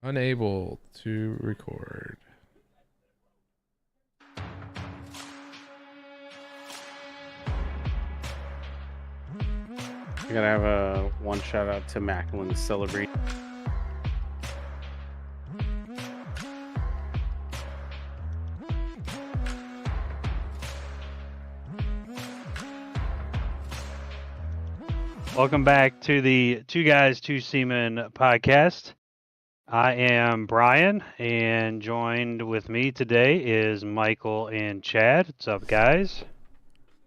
Unable to record. I gotta have a one shout out to Macklin celebrate. Welcome back to the Two Guys, Two Seamen podcast. I am Brian, and joined with me today is Michael and Chad. What's up, guys?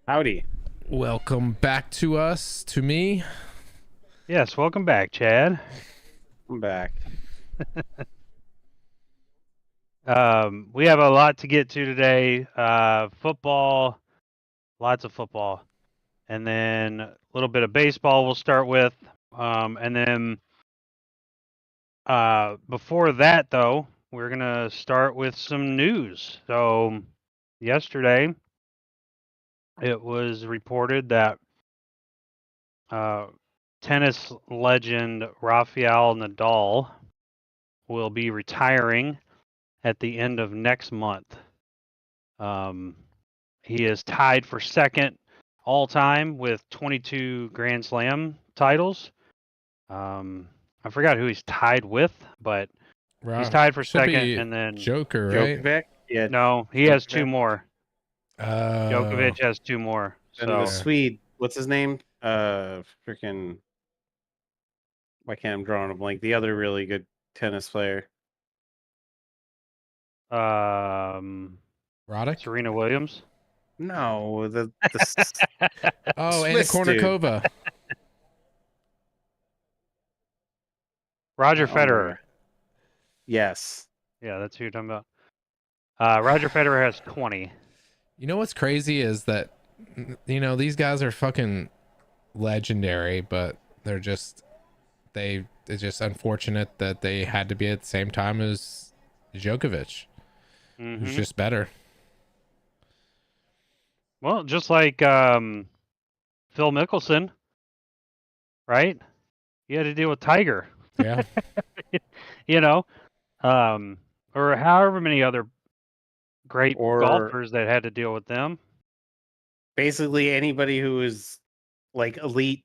Howdy. Welcome back to us, to me. Yes, welcome back, Chad. I'm back. We have a lot to get to today. Football, lots of football. And then a little bit of baseball we'll start with. And then before that, though, we're going to start with some news. So yesterday, it was reported that tennis legend Rafael Nadal will be retiring at the end of next month. He is tied for second all time with 22 Grand Slam titles. I forgot who he's tied with, but he's tied for second, and then Joker, right? Djokovic? Yeah. No, he has two more. Uh, Djokovic has two more. And So the Swede, what's his name? Freaking. Why can't I'm drawing a blank? The other really good tennis player. Roddick? Serena Williams. No, the Oh, Anna Swiss dude. Kournikova. Roger Federer. Yes. Yeah, that's who you're talking about. Roger Federer has 20. You know what's crazy is that, these guys are fucking legendary, but they're just, it's just unfortunate that they had to be at the same time as Djokovic, who's just better. Well, just like Phil Mickelson, right? He had to deal with Tiger. Yeah. Or however many other great Or- golfers that had to deal with them. Basically anybody who was like elite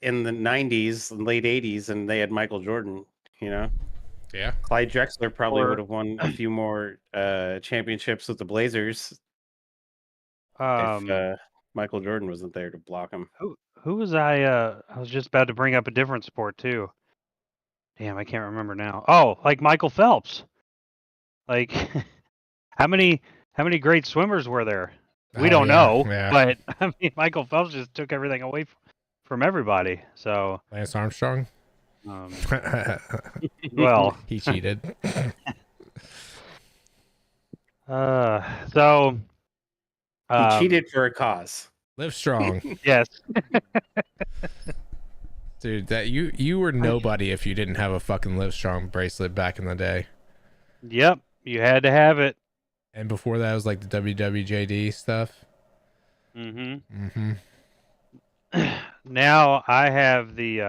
in the 90s and late 80s, and they had Michael Jordan, Yeah. Clyde Drexler probably Or- would have won a few more championships with the Blazers Um, if Michael Jordan wasn't there to block him. who was I was just about to bring up a different sport too. Damn, I can't remember now. Oh, like Michael Phelps. Like how many great swimmers were there? We don't know, but I mean, Michael Phelps just took everything away from everybody. So Lance Armstrong. Well, he cheated. So He cheated for a cause. Live strong. Yes. Dude, that you were nobody if you didn't have a fucking Live Strong bracelet back in the day. Yep, you had to have it. And before that was like the WWJD stuff. Now I have the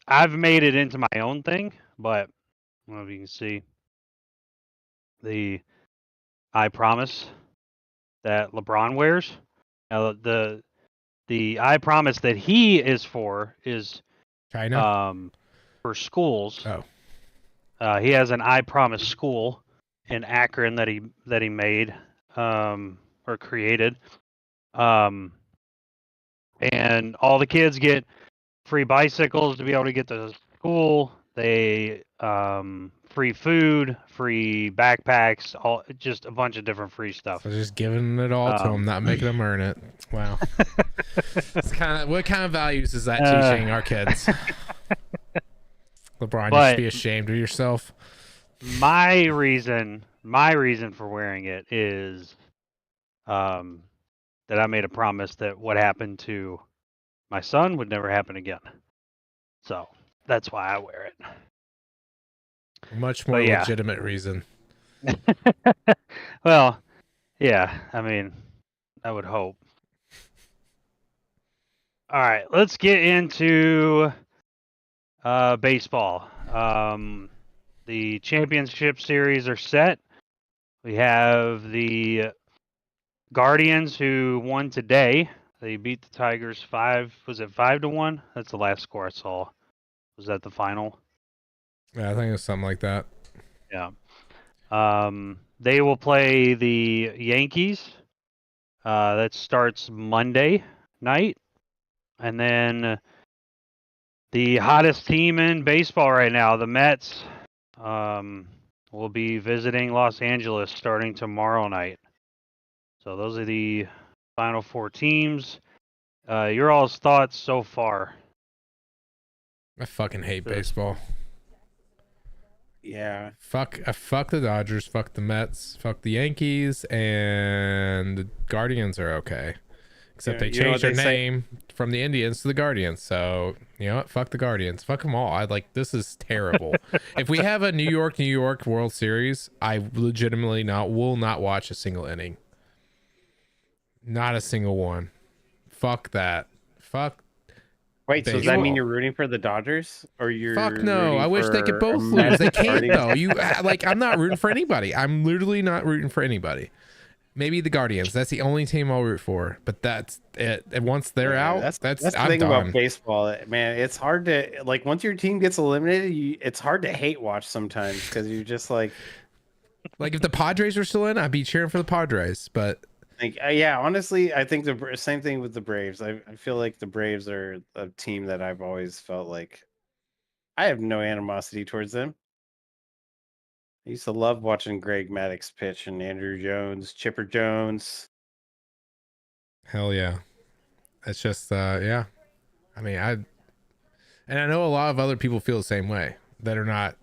I've made it into my own thing, but I don't know if you can see the I Promise that LeBron wears. Now the I Promise that he is for is China. For schools. Oh. He has an I Promise school in Akron that he made or created. And all the kids get free bicycles to be able to get to school. They free food, free backpacks, all just a bunch of different free stuff. So just giving it all to them, not making them earn it. Wow. What kind of values is that teaching our kids? LeBron, you should be ashamed of yourself. My reason for wearing it is that I made a promise that what happened to my son would never happen again. So that's why I wear it. Much more legitimate reason. Well, yeah, I mean, I would hope. All right, let's get into baseball. The championship series are set. We have the Guardians who won today. They beat the Tigers 5-1? That's the last score I saw. Was that the final? Yeah, I think it's something like that. Yeah. They will play the Yankees. That starts Monday night. And then the hottest team in baseball right now, the Mets, will be visiting Los Angeles starting tomorrow night. So those are the final 4 teams. Your all's thoughts so far? I fucking hate baseball. Yeah. Fuck the Dodgers, fuck the Mets, fuck the Yankees, and the Guardians are okay. Except they changed their name from the Indians to the Guardians. So, you know what? Fuck the Guardians. Fuck them all. This is terrible. If we have a New York World Series, I legitimately will not watch a single inning. Not a single one. Fuck that. Fuck. Wait, so does baseball. that mean you're rooting for the Dodgers, or you're? Fuck no! rooting I wish they for could both a lose. Mets They can't Guardians? though. I'm not rooting for anybody. I'm literally not rooting for anybody. Maybe the Guardians. That's the only team I'll root for. But that's it. And once they're out, that's the I'm thing done. about baseball, man. It's hard to once your team gets eliminated, it's hard to hate watch sometimes because you're just like if the Padres were still in, I'd be cheering for the Padres. But yeah, honestly, I think the same thing with the Braves. I feel like the Braves are a team that I've always felt like I have no animosity towards them. I used to love watching Greg Maddux pitch and Andrew Jones, Chipper Jones. hell yeah, it's just yeah. I mean, I know a lot of other people feel the same way that are not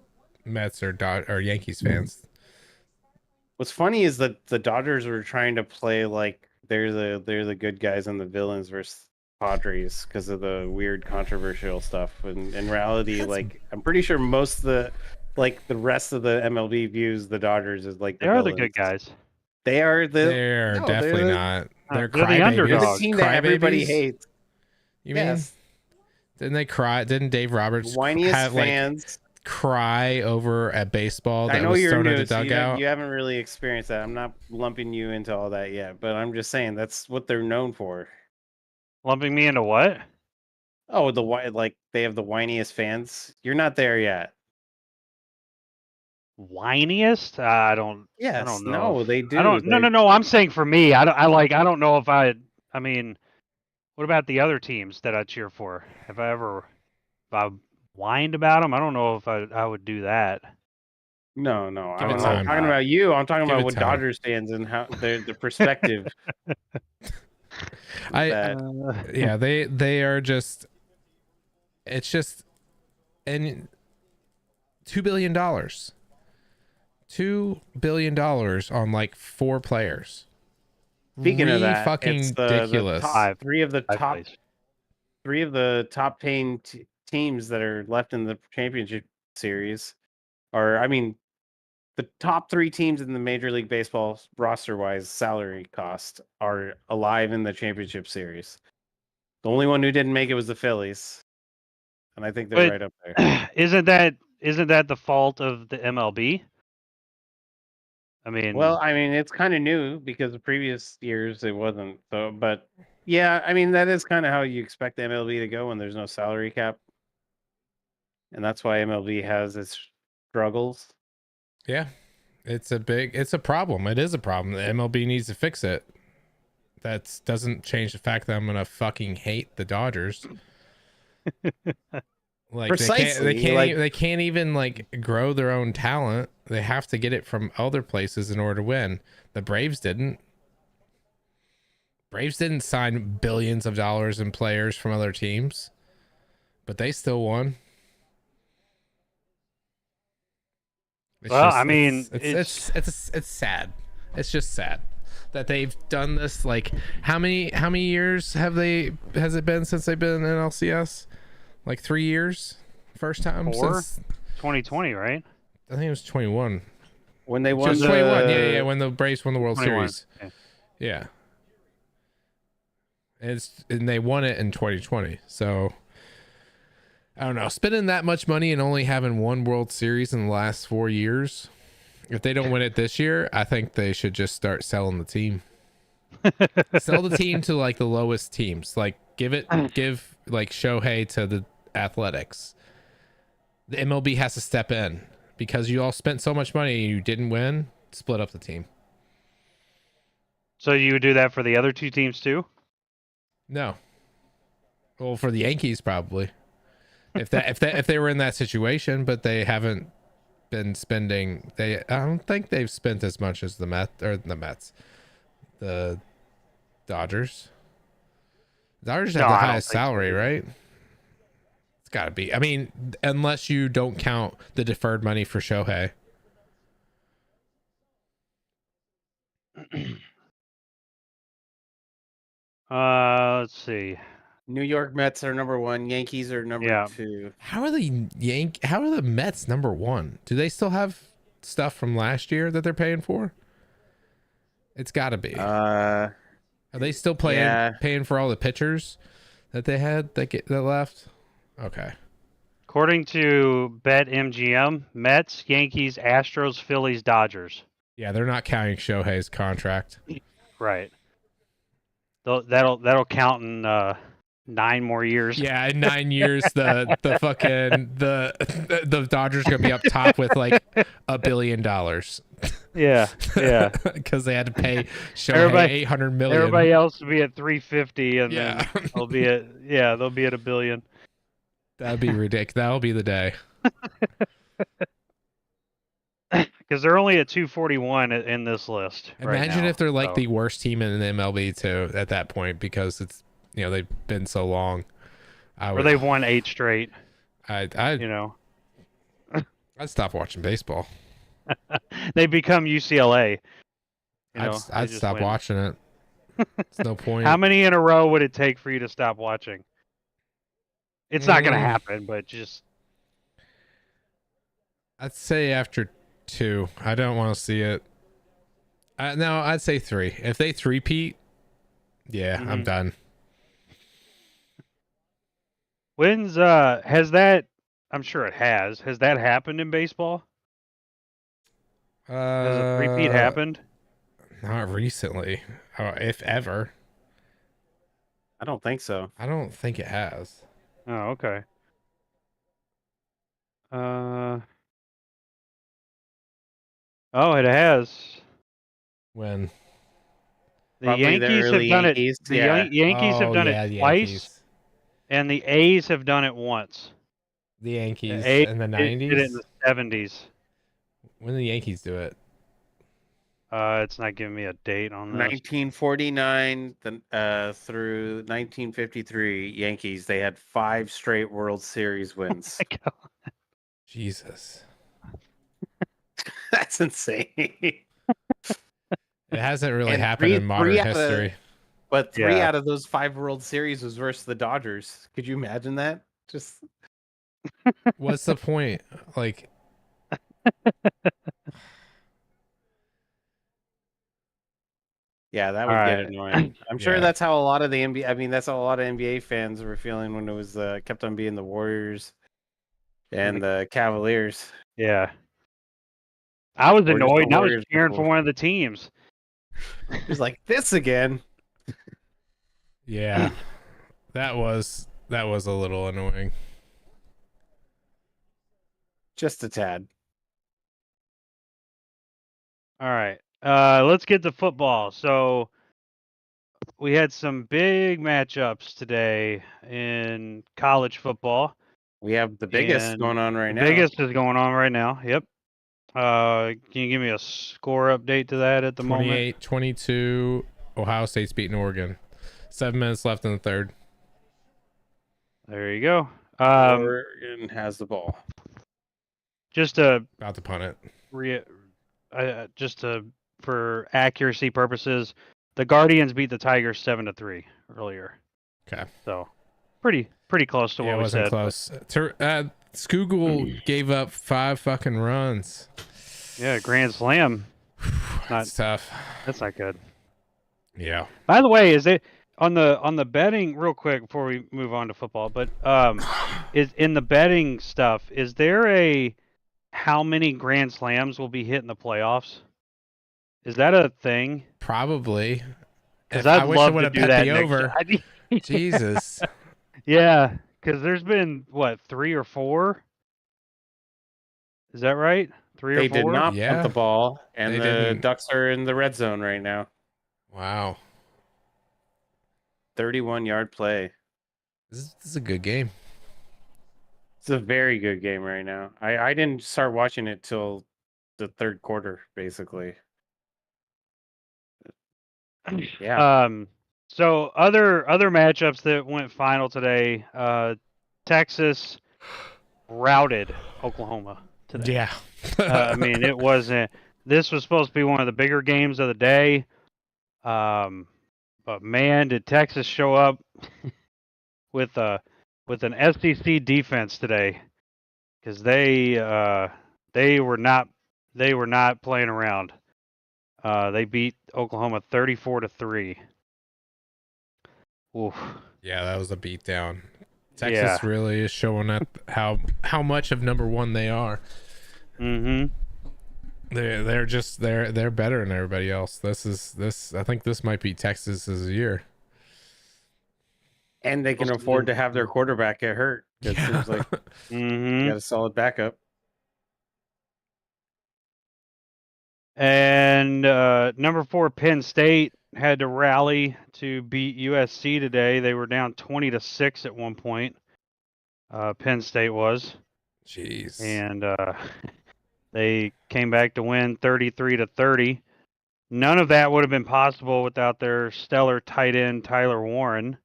Mets or Yankees fans. What's funny is that the Dodgers were trying to play like they're the good guys and the villains versus Padres because of the weird controversial stuff. And in reality, I'm pretty sure most of the the rest of the MLB views the Dodgers as like They're the good guys. They are They're definitely not. They're the crybabies. underdogs. They're the team that everybody hates. You mean? Didn't they cry? Didn't Dave Roberts whiniest fans cry over a baseball that I know was you're thrown new, at the so dugout? you haven't really experienced that. I'm not lumping you into all that yet, but I'm just saying that's what they're known for. Lumping me into what? Oh, they have the whiniest fans. You're not there yet. Whiniest? I don't Yes, know. no, they do. I don't. No. I'm saying for me, I don't know if I. I mean, what about the other teams that I cheer for? If I whined about them, I don't know if I would do that. No. Give it I'm time. not talking about you. I'm talking Give about it what time. Dodgers fans and how the perspective. Yeah, they are just. It's just, and $2 billion. $2 billion on like 4 players. Speaking of that, fucking it's ridiculous. Three of the top paying teams that are left in the championship series are, I mean, the top 3 teams in the Major League Baseball roster wise salary cost are alive in the championship series. The only one who didn't make it was the Phillies, and I think they're right up there. Isn't that the fault of the MLB? I mean, it's kind of new because the previous years it wasn't. So, but yeah, I mean that is kind of how you expect the MLB to go when there's no salary cap, and that's why MLB has its struggles. Yeah, it's a problem. It is a problem. The MLB needs to fix it. That doesn't change the fact that I'm gonna fucking hate the Dodgers. Precisely, they can't even grow their own talent. They have to get it from other places in order to win. The Braves didn't sign billions of dollars in players from other teams, but they still won. It's sad. It's just sad that they've done this. How many years has it been since they've been in NLCS? 3 years. First time 4? since 2020, right? I think it was 21. When they won Just 21. Yeah. When the Braves won the World 21. Series. Yeah. And they won it in 2020. So I don't know. Spending that much money and only having one World Series in the last 4 years. If they don't win it this year, I think they should just start selling the team. Sell the team to like the lowest teams. Like give like Shohei to the Athletics. The MLB has to step in because you all spent so much money and you didn't win. Split up the team. So you would do that for the other two teams too? No. Well, for the Yankees probably. If they were in that situation, but they haven't been spending. I don't think they've spent as much as the Mets, the Dodgers. Dodgers have the highest salary, right? It's got to be. I mean, unless you don't count the deferred money for Shohei. Let's see. New York Mets are number 1. Yankees are number 2. How are the Mets number 1? Do they still have stuff from last year that they're paying for? It's got to be. Are they still paying for all the pitchers that they had that left? Okay. According to BetMGM, Mets, Yankees, Astros, Phillies, Dodgers. Yeah, they're not counting Shohei's contract. Right. That'll count in 9 more years. Yeah, in 9 years, the Dodgers gonna be up top with like $1 billion. Yeah. Because they had to pay Shohei $800 million. Everybody else will be at 350, and yeah, then they'll be at $1 billion. That'd be ridiculous. That'll be the day. Because they're only at 241 in this list. Imagine right if they're like now, the worst team in the MLB too at that point, because it's they've been so long. Or they've won 8 straight. I'd stop watching baseball. They become UCLA. I'd stop watching it. It's no point. How many in a row would it take for you to stop watching? It's not going to happen, but just. I'd say after 2. I don't want to see it. No, I'd say 3. If they three-peat, yeah, I'm done. When's has that? I'm sure it has. Has that happened in baseball? Has a repeat happened? Not recently, if ever. I don't think so. I don't think it has. Oh, okay. Oh, it has. When? The Yankees have done it. The Yankees have done it twice, and the A's have done it once. The Yankees in the 90s? Did it in the 70s. When did the Yankees do it? It's not giving me a date on this. 1949 through 1953, Yankees. They had 5 straight World Series wins. Jesus. That's insane. It hasn't really happened in modern history. But 3 out of those 5 World Series was versus the Dodgers. Could you imagine that? Just what's the point? Like, yeah, that would get annoying. I'm sure that's how a lot of the NBA. I mean, that's how a lot of NBA fans were feeling when it was kept on being the Warriors and the Cavaliers. Yeah, I was annoyed. And I was cheering for one of the teams. It was like this again. Yeah, that was a little annoying. Just a tad. All right. Let's get to football. So we had some big matchups today in college football. We have the biggest going on right now. The biggest is going on right now. Yep. Can you give me a score update to that at the moment? 28-22. Ohio State's beating Oregon. 7 minutes left in the third. There you go. Oregon has the ball. Just about to punt it. For accuracy purposes, the Guardians beat the Tigers 7-3 earlier. Okay. So pretty close to what we said. It wasn't close. Skoogle gave up 5 fucking runs. Yeah, grand slam. That's tough. That's not good. Yeah. By the way, is it on the betting real quick before we move on to football? But is in the betting stuff. Is there a how many Grand Slams will be hit in the playoffs? Is that a thing? Probably. Because I I'd wish I love would to have do bet that the next over. year. Jesus. Yeah, because there's been what 3 or 4? Is that right? 3 or They did 4? not punt Yeah, the ball, and they the didn't. Ducks are in the red zone right now. Wow. 31-yard play. This is a good game. It's a very good game right now. I didn't start watching it till the third quarter, basically. Yeah. So other matchups that went final today, Texas routed Oklahoma today. Yeah. I mean, it wasn't. This was supposed to be one of the bigger games of the day. But man, did Texas show up with an SEC defense today, because they were not playing around. They beat Oklahoma 34-3. Oof. Yeah, that was a beatdown. Yeah. Texas really is showing up how much of number one they are. Mm-hmm. They're better than everybody else. I think this might be Texas's year. And they can afford to have their quarterback get hurt. It seems like Mm-hmm. you got a solid backup. And number 4 Penn State had to rally to beat USC today. They were down 20-6 at one point. Penn State was. Jeez. And they came back to win 33-30. None of that would have been possible without their stellar tight end Tyler Warren.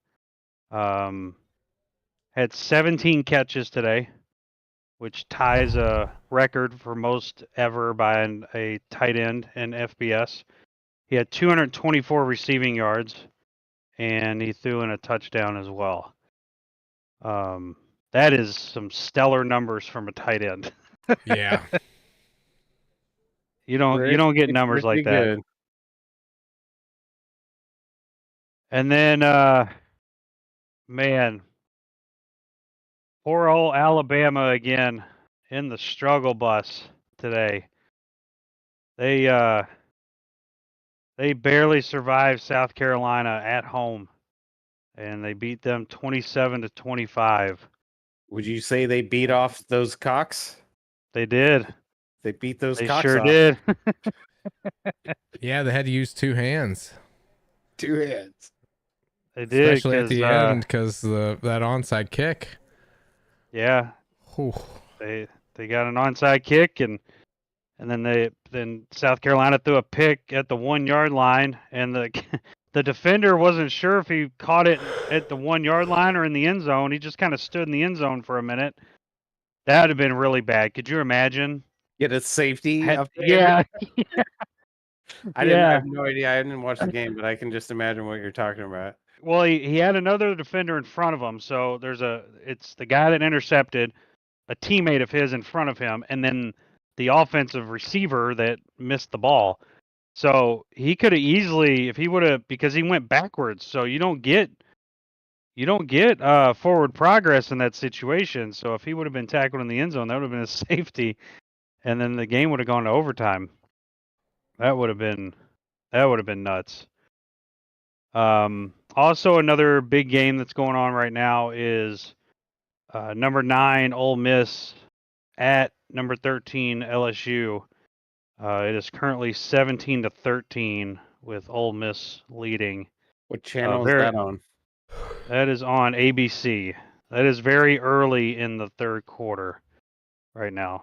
Had 17 catches today, which ties a record for most ever by a tight end in FBS. He had 224 receiving yards, and he threw in a touchdown as well. That is some stellar numbers from a tight end. Yeah. You don't get numbers like that. Good. And then, man, poor old Alabama again in the struggle bus today. They barely survived South Carolina at home, and they beat them 27-25. Would you say they beat off those cocks? They did. They beat those They cocks sure off. did. Yeah, they had to use 2 hands. 2 hands. They did, Especially at the end, because that onside kick. Yeah. Whew. They got an onside kick, and then South Carolina threw a pick at the 1-yard line, and the defender wasn't sure if he caught it at the 1-yard line or in the end zone. He just kind of stood in the end zone for a minute. That would have been really bad. Could you imagine? Get a safety up there? Yeah. I have no idea. I didn't watch the game, but I can just imagine what you're talking about. Well, he had another defender in front of him, so it's the guy that intercepted, a teammate of his in front of him, and then the offensive receiver that missed the ball. So he could have easily, if he would have, because he went backwards. So you don't get forward progress in that situation. So if he would have been tackled in the end zone, that would have been a safety, and then the game would have gone to overtime. That would have been nuts. Also, another big game that's going on right now is number 9 Ole Miss at number 13 LSU. It is currently 17-13 with Ole Miss leading. What channel is that on? That is on ABC. That is very early in the third quarter right now.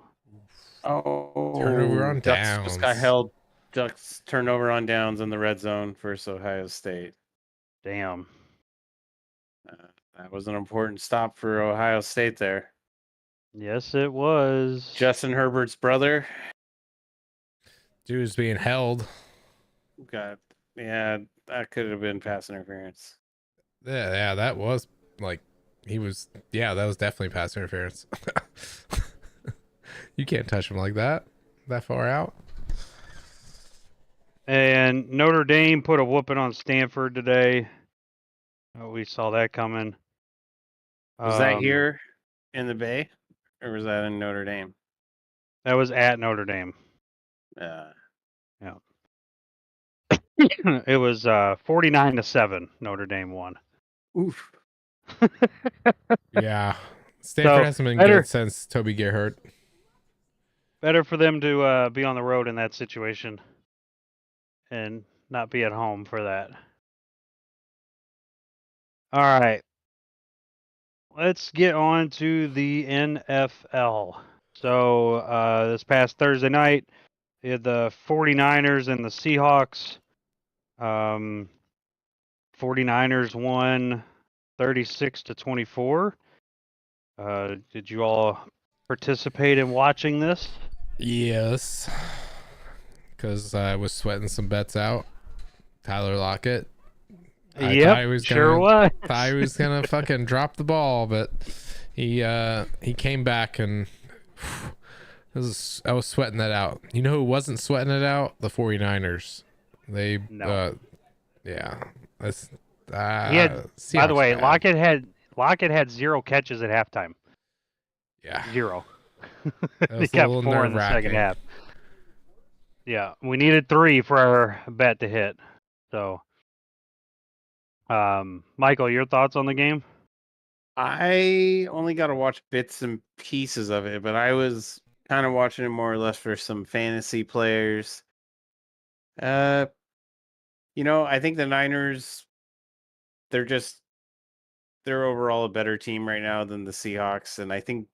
Oh, Turnover on Ducks downs. just got held. Ducks turnover on downs in the red zone versus Ohio State. Damn. That was an important stop for Ohio State there. Yes, it was. Justin Herbert's brother. Dude's being held. God, yeah, that could have been pass interference. Yeah, that was like that was definitely pass interference. You can't touch him like that far out. And Notre Dame put a whooping on Stanford today. We saw that coming. Was that here? in the Bay, or was that in Notre Dame? That was at Notre Dame. Uh, It was 49-7. Notre Dame won. oof. Yeah. Stanford So, hasn't been better- good since Toby Gerhart. Better for them to be on the road in that situation and not be at home for that. All right. Let's get on to the NFL. So this past Thursday night, we had the 49ers and the Seahawks. 49ers won 36-24. Did you all participate in watching this? Yes. Because I was sweating some bets out. Tyler Lockett. I thought he was was. thought he was gonna fucking drop the ball, but he came back and I was sweating that out. You know who wasn't sweating it out? The 49ers. They No. yeah. That's He had, by the Seahawks way, bad. Lockett had 0 catches at halftime. Yeah. 0. That He was a got little 4 in the second nerve-wracking. half. Yeah, we needed 3 for our bet to hit. So, Michael, your thoughts on the game? I only got to watch bits and pieces of it, but I was kind of watching it more or less for some fantasy players. I think the Niners, they're overall a better team right now than the Seahawks, and I think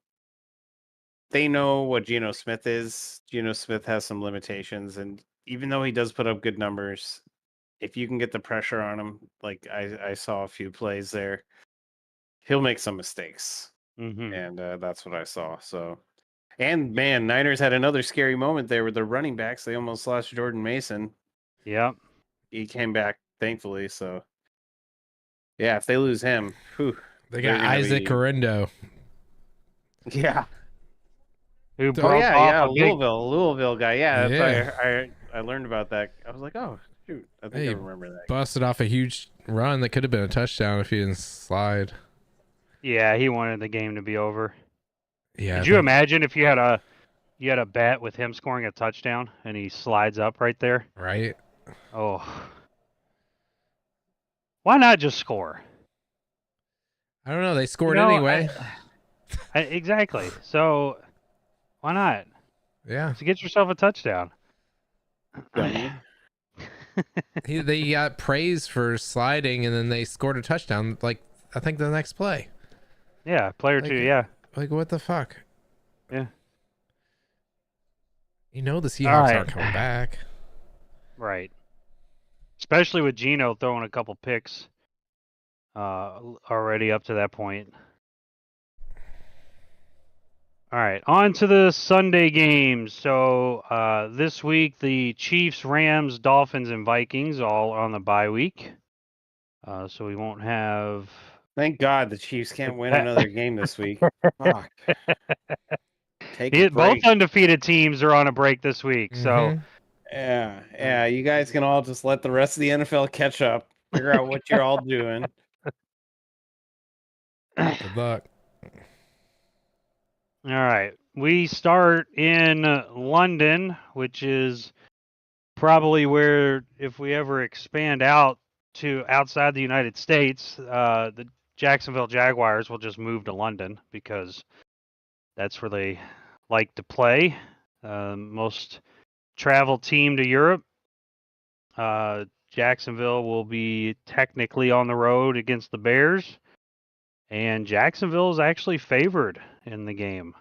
they know what Geno Smith is. Geno Smith has some limitations, and even though he does put up good numbers, if you can get the pressure on him, like I saw a few plays there, he'll make some mistakes. Mm-hmm. And that's what I saw. So, and man, Niners had another scary moment there with their running backs. They almost lost Jordan Mason. Yep. He came back, thankfully. So, yeah, if they lose him, whew, They they're got gonna Isaac be- Correndo. Yeah. Who Oh broke yeah, off yeah. a big Louisville guy. Yeah, that's Yeah. I learned about that. I was like, oh shoot, I think Hey, I remember that. Busted off a huge run that could have been a touchdown if he didn't slide. Yeah, he wanted the game to be over. Yeah. Could you imagine if you had a bet with him scoring a touchdown and he slides up right there? Right? Oh. Why not just score? I don't know. They scored You know, anyway. Exactly. So why not? Yeah. To get yourself a touchdown. Dummy. They got praised for sliding and then they scored a touchdown, like, I think the next play. Yeah, player Like, 2, yeah. Like, what the fuck? Yeah. You know the Seahawks right. aren't coming back. Right. Especially with Geno throwing a couple picks already up to that point. All right, on to the Sunday games. So this week, the Chiefs, Rams, Dolphins, and Vikings all on the bye week. So we won't have... Thank God the Chiefs can't win another game this week. Fuck. Take a break. Both undefeated teams are on a break this week. So yeah, you guys can all just let the rest of the NFL catch up. Figure out what you're all doing. Good luck. All right. We start in London, which is probably where, if we ever expand out to outside the United States, the Jacksonville Jaguars will just move to London because that's where they like to play. Most travel team to Europe. Jacksonville will be technically on the road against the Bears. And Jacksonville is actually favored in the game.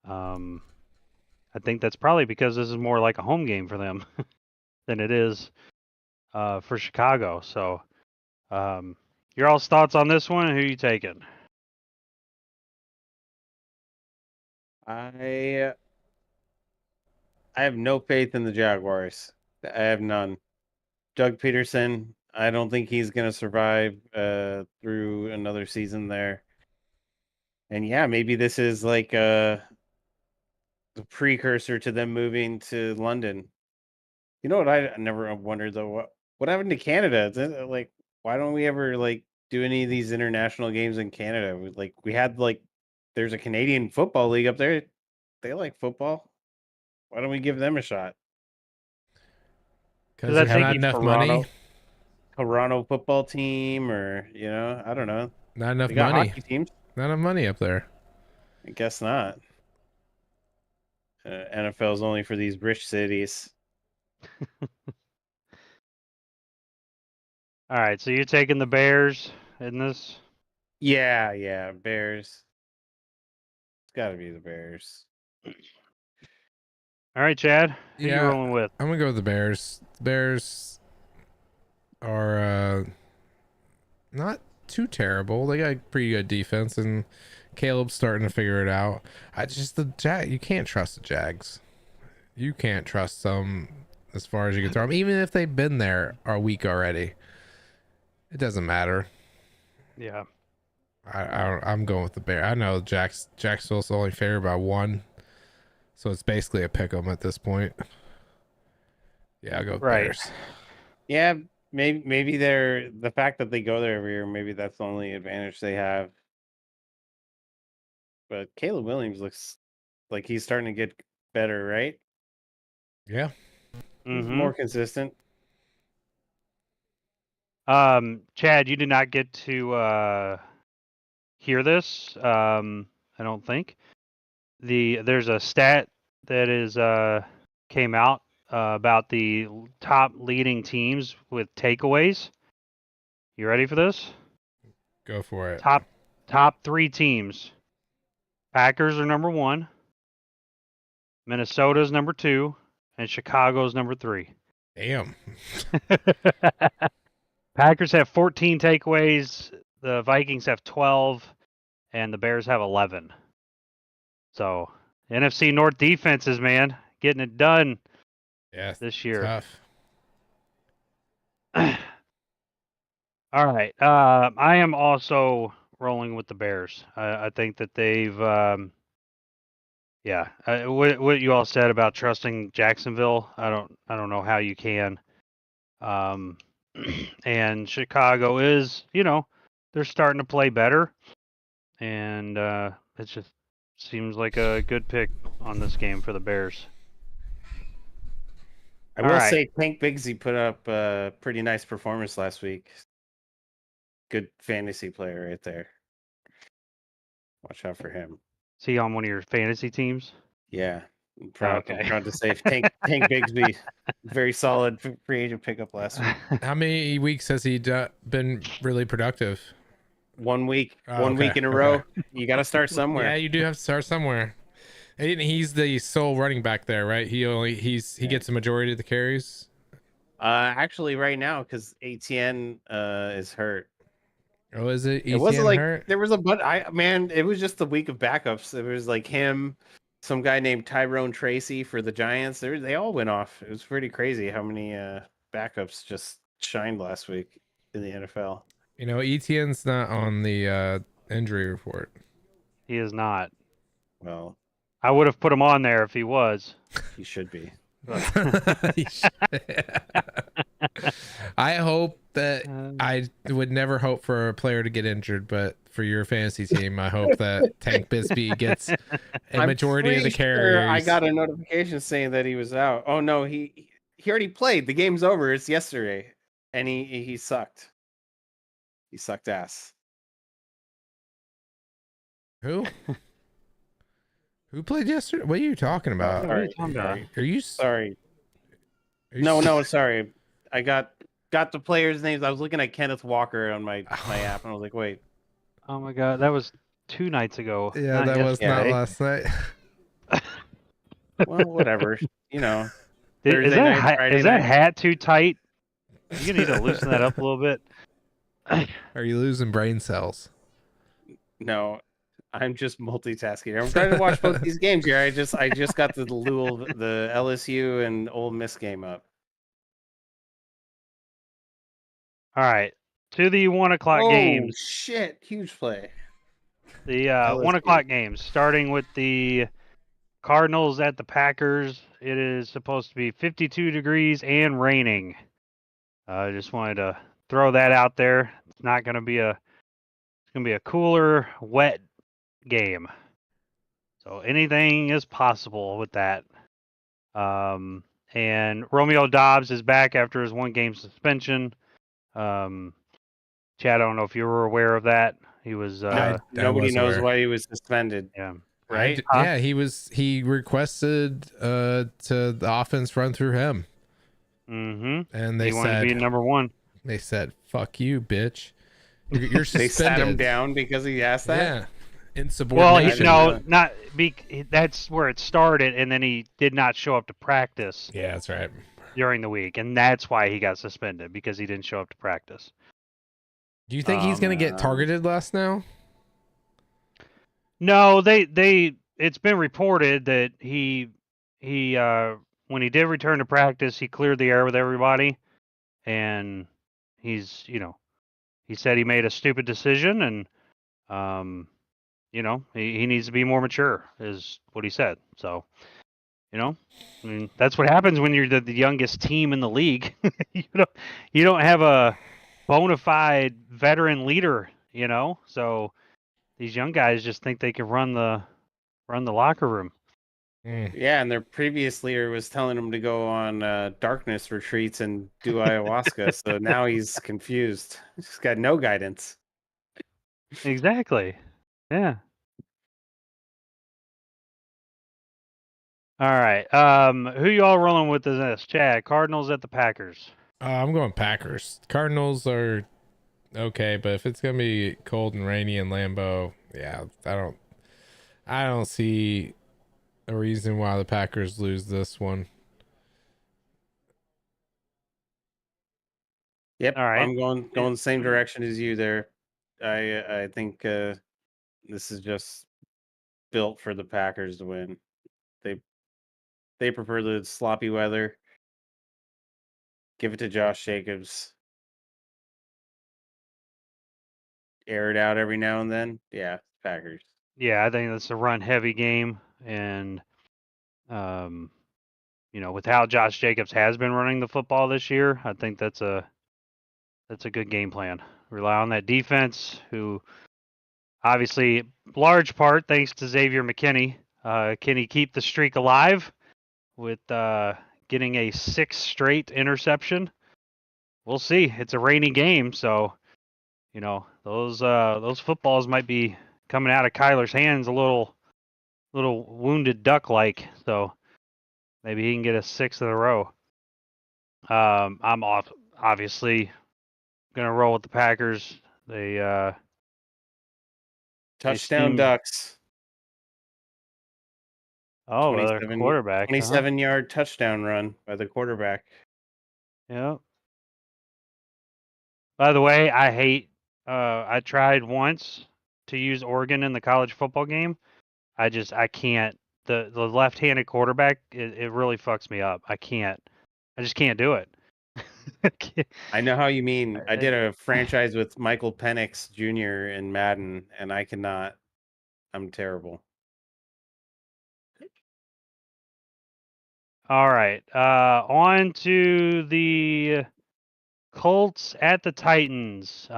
I think that's probably because this is more like a home game for them than it is for Chicago. So, your all's thoughts on this one? Who are you taking? I have no faith in the Jaguars. I have none. Doug Peterson, I don't think he's going to survive through another season there. And yeah, maybe this is like the precursor to them moving to London. You know what I never wondered though? What happened to Canada? Like, why don't we ever like do any of these international games in Canada? We had like there's a Canadian Football League up there. They like football. Why don't we give them a shot? Because I they have think not enough money. Toronto football team, or I don't know. Not enough They got money. hockey teams. Not enough money up there. I guess not. NFL is only for these rich cities. All right, so you're taking the Bears in this? Yeah, Bears. It's got to be the Bears. All right, Chad. Who you rolling with? I'm gonna go with the Bears. The Bears are not too terrible. They got pretty good defense, and Caleb's starting to figure it out. You can't trust the Jags. You can't trust them as far as you can throw them, even if they've been there a week already. It doesn't matter. Yeah. I'm going with the Bears. I know Jacksonville's only favored by 1, so it's basically a pick 'em at this point. Yeah, I'll go with Bears. Yeah, maybe they're the fact that they go there every year. Maybe that's the only advantage they have. But Caleb Williams looks like he's starting to get better, right? Yeah. He's more consistent. Chad, you did not get to hear this. I don't think. There's a stat that is came out about the top leading teams with takeaways. You ready for this? Go for it. Top 3 teams. Packers are number 1. Minnesota's number 2, and Chicago's number 3. Damn. Packers have 14 takeaways. The Vikings have 12, and the Bears have 11. So, NFC North defenses, man, getting it done. Yeah, this year. Tough. All right. I am also rolling with the Bears. I think that they've, what you all said about trusting Jacksonville, I don't know how you can. And Chicago is, they're starting to play better, and it just seems like a good pick on this game for the Bears. I will say Tank Bigsby put up a pretty nice performance last week. Good fantasy player right there. Watch out for him. Is he on one of your fantasy teams? Yeah. I'm proud to say Tank Bigsby, very solid free agent pickup last week. How many weeks has he been really productive? 1 week. One week in a row. You got to start somewhere. Yeah, you do have to start somewhere. And he's the sole running back there, right? He gets the majority of the carries. Actually, right now, because ATN is hurt. Oh, is it? It wasn't like hurt? There was it was just the week of backups. It was like him, some guy named Tyrone Tracy for the Giants. They all went off. It was pretty crazy how many backups just shined last week in the NFL. ETN's not on the injury report. He is not. Well, I would have put him on there if he was. He should be. I hope that I would never hope for a player to get injured, but for your fantasy team, I hope that Tank Bigsby gets a majority of the carries. Sure I got a notification saying that he was out. Oh no, he already played. The game's over. It's yesterday, and he sucked. He sucked ass. Who? Who played yesterday? What are you talking about? What are you talking about? Are you sorry? No, sorry. I got the players' names. I was looking at Kenneth Walker on my app, and I was like, wait. Oh my god, that was 2 nights ago. Yeah, that was not last night. Well, whatever. Is that hat too tight? You're gonna need to loosen that up a little bit. Are you losing brain cells? No, I'm just multitasking. I'm trying to watch both these games here. I just got the LSU and Ole Miss game up. All right, to the 1 o'clock games. Oh shit! Huge play. The 1 o'clock games, starting with the Cardinals at the Packers. It is supposed to be 52 degrees and raining. I just wanted to throw that out there. It's not going to be it's going to be a cooler, wet game. So anything is possible with that. And Romeo Dobbs is back after his 1-game suspension. Chad, I don't know if you were aware of that. He was Nobody was knows aware. why he was suspended. yeah. Right? Yeah, he requested to the offense run through him. Mm-hmm. And they He wanted said, to be number one. they said, fuck you, bitch. You're They suspended. sat him down because he asked that. Yeah. Well, Insubordination. that's where it started, and then he did not show up to practice Yeah, that's right. during the week, and that's why he got suspended, because he didn't show up to practice. Do you think he's going to get targeted less now? No, it's been reported that he when he did return to practice, he cleared the air with everybody, and he said he made a stupid decision, and he needs to be more mature, is what he said. So, I mean, that's what happens when you're the youngest team in the league. you don't have a bona fide veteran leader, so these young guys just think they can run the locker room. Yeah, and their previous leader was telling him to go on darkness retreats and do ayahuasca. So now he's confused. He's got no guidance. Exactly. Yeah. All right. Who y'all rolling with in this? Chad, Cardinals at the Packers. I'm going Packers. Cardinals are okay, but if it's gonna be cold and rainy in Lambeau, yeah, I don't see a reason why the Packers lose this one. Yep. All right. I'm going the same direction as you there. I think this is just built for the Packers to win. They prefer the sloppy weather. Give it to Josh Jacobs. Air it out every now and then. Yeah, Packers. Yeah, I think that's a run heavy game, and with how Josh Jacobs has been running the football this year, I think that's a good game plan. Rely on that defense, who obviously, large part thanks to Xavier McKinney. Can he keep the streak alive with getting a 6th straight interception? We'll see. It's a rainy game, so those footballs might be coming out of Kyler's hands a little wounded duck like. So maybe he can get a 6th in a row. I'm obviously gonna roll with the Packers. They Touchdown seem- Ducks. Oh, the quarterback. 27-yard touchdown run by the quarterback. Yeah. By the way, I tried once to use Oregon in the college football game. I can't. The left-handed quarterback, it really fucks me up. I just can't do it. I know how you mean. I did a franchise with Michael Penix Jr. in Madden, and I cannot. I'm terrible. All right. On to the Colts at the Titans.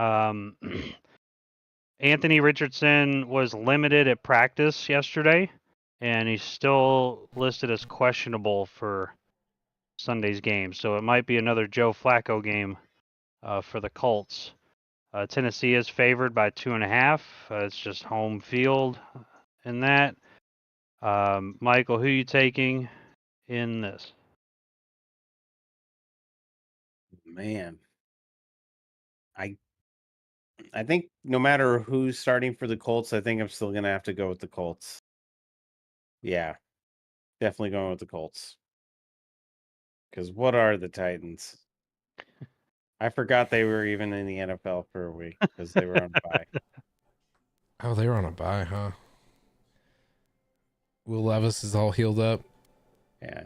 Anthony Richardson was limited at practice yesterday, and he's still listed as questionable for Sunday's game. So it might be another Joe Flacco game for the Colts. Tennessee is favored by 2.5. It's just home field in that. Michael, who are you taking in this? Man, I think no matter who's starting for the Colts, I think I'm still gonna have to go with the Colts. Yeah, definitely going with the Colts. Because what are the Titans? I forgot they were even in the NFL for a week because they were on bye. Oh, they were on a bye, huh? Will Levis is all healed up. Yeah,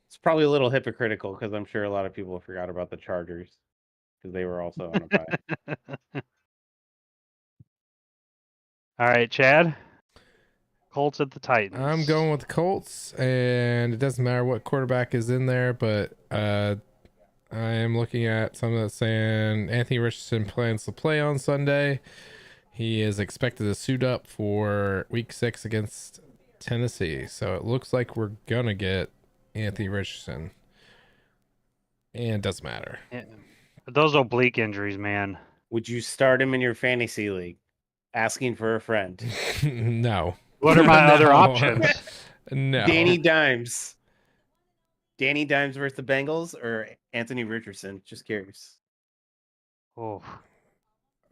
it's probably a little hypocritical because I'm sure a lot of people forgot about the Chargers because they were also on a bye. All right, Chad. Colts at the Titans. I'm going with the Colts, and it doesn't matter what quarterback is in there, but I am looking at something that's saying Anthony Richardson plans to play on Sunday. He is expected to suit up for Week 6 against Tennessee. So it looks like we're gonna get Anthony Richardson. And it doesn't matter. Yeah. Those oblique injuries, man. Would you start him in your fantasy league? Asking for a friend. No. What are my other No. options? No. Danny Dimes. Danny Dimes versus the Bengals or Anthony Richardson? Just curious. Oh,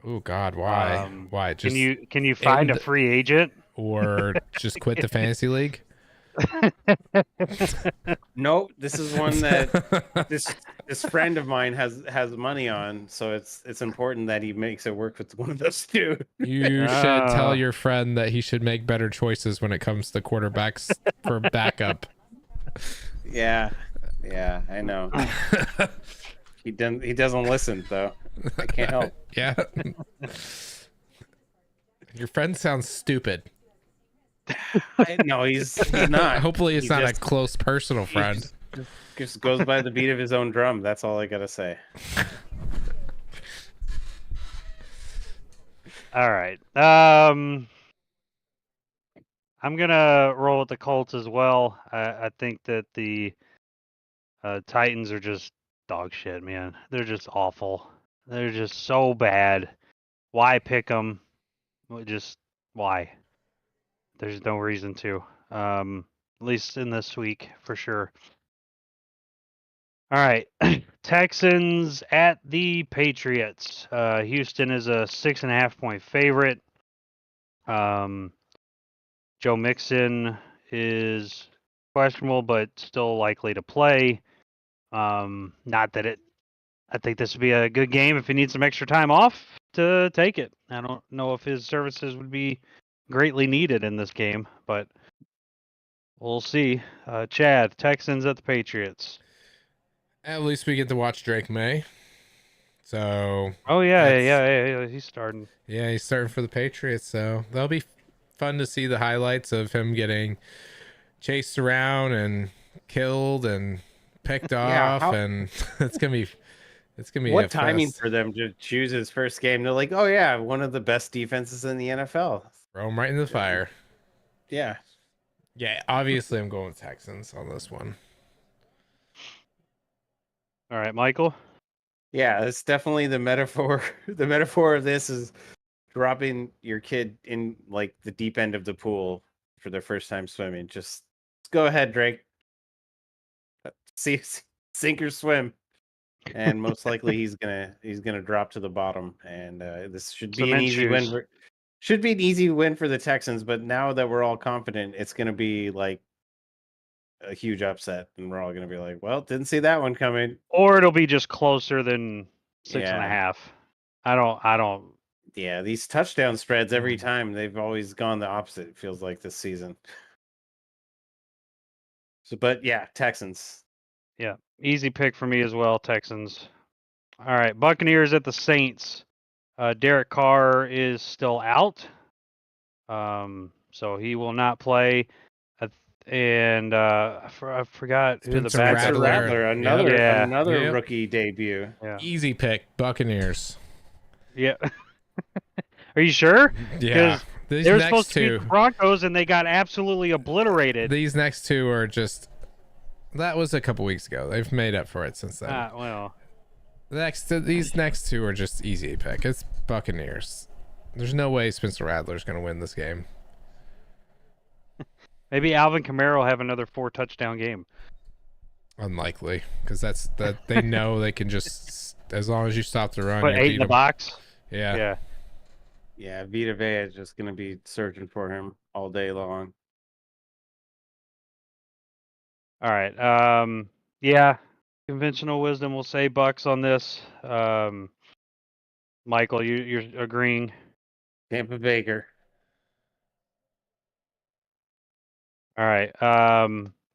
Oh God, why? Why? Just can you find a end- free agent? or just quit the fantasy league? No, this is one that this friend of mine has money on, so it's important that he makes it work with one of those two. You should tell your friend that he should make better choices when it comes to quarterbacks for backup. Yeah, I know. He doesn't listen though. I can't help. Yeah. Your friend sounds stupid. No, he's not. Hopefully, it's He not just- a close personal friend. Just goes by the beat of his own drum. That's all I gotta say. All right. I'm gonna roll with the Colts as well. I think that the Titans are just dog shit, man. They're just awful. They're just so bad. Why pick them? Just why? There's no reason to. At least in this week for sure. All right, Texans at the Patriots. Houston is a 6.5-point favorite. Joe Mixon is questionable, but still likely to play. Not that it. I think this would be a good game if he needs some extra time off to take it. I don't know if his services would be greatly needed in this game, but we'll see. Chad, Texans at the Patriots. At least we get to watch Drake May. So. Oh yeah, he's starting. Yeah, he's starting for the Patriots. So that'll be fun to see the highlights of him getting chased around and killed and picked off, and it's gonna be What a timing fest. for them to choose his first game? They're like, oh yeah, one of the best defenses in the NFL. Throw him right in the fire. Yeah. Yeah, obviously I'm going with Texans on this one. All right, Michael. Yeah, it's definitely the metaphor. The metaphor of this is dropping your kid in like the deep end of the pool for their first time swimming. Just go ahead, Drake. See, sink or swim. And most likely he's gonna drop to the bottom. And this should be an easy win. Should be an easy win for the Texans. But now that we're all confident, it's gonna be like a huge upset, and we're all gonna be like, "Well, didn't see that one coming." Or it'll be just closer than 6.5. I don't. Yeah, these touchdown spreads every time they've always gone the opposite. It feels like this season. So, but yeah, Texans. Yeah, easy pick for me as well. Texans. All right, Buccaneers at the Saints. Derek Carr is still out, so he will not play. And I forgot who the Spencer backup. Rattler. Another rookie debut. Yeah. Easy pick, Buccaneers. Yeah. Are you sure? Yeah. These They're next supposed to two, beat the Broncos, and they got absolutely obliterated. these next two are just. That was a couple weeks ago. They've made up for it since then. Well. These next two are just easy to pick. It's Buccaneers. There's no way Spencer Rattler's going to win this game. Maybe Alvin Kamara will have another 4-touchdown game. Unlikely, because they know they can just, as long as you stop the run. Put you 8 beat in the them. box. Yeah. Yeah, Vita Vea is just going to be searching for him all day long. All right. Yeah. Conventional wisdom will say Bucks on this. Michael, you're agreeing. Tampa Baker. All right.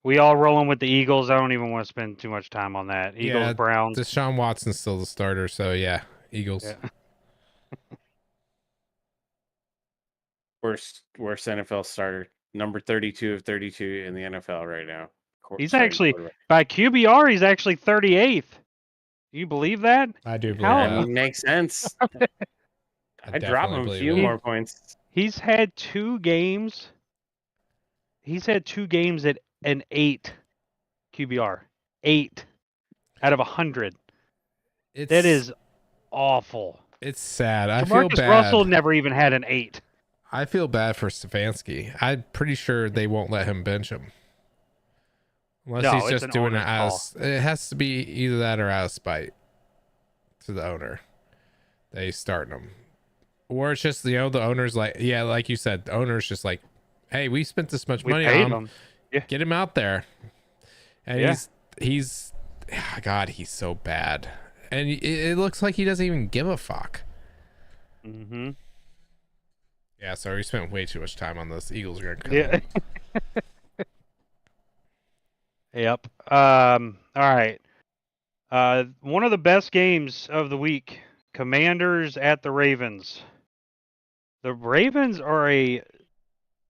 We all rolling with the Eagles. I don't even want to spend too much time on that. Eagles, Browns. Deshaun Watson's still the starter, so yeah, Eagles. Yeah. Worst NFL starter. Number 32 of 32 in the NFL right now. He's actually, by QBR, he's actually 38th. Do you believe that? I do believe How- that. Makes sense. I'd drop him a believe few it. more points. He's had 2 games. He's had 2 games at an 8 QBR. 8 out of 100. That is awful. It's sad. I feel Marcus bad. Russell never even had an 8. I feel bad for Stefanski. I'm pretty sure they won't let him bench him. Unless No, he's it's just an doing it owner's as it has to be either that or out of spite to the owner. They starting him. Or it's just, the owner's like, yeah, like you said, the owner's just like, hey, we spent this much We money paid on him. him. Yeah. Get him out there. And Yeah. he's God, he's so bad. And it looks like he doesn't even give a fuck. Mm-hmm. Yeah, sorry, we spent way too much time on this. Eagles are gonna come. Yeah. Yep. All right. One of the best games of the week. Commanders at the Ravens. The Ravens are a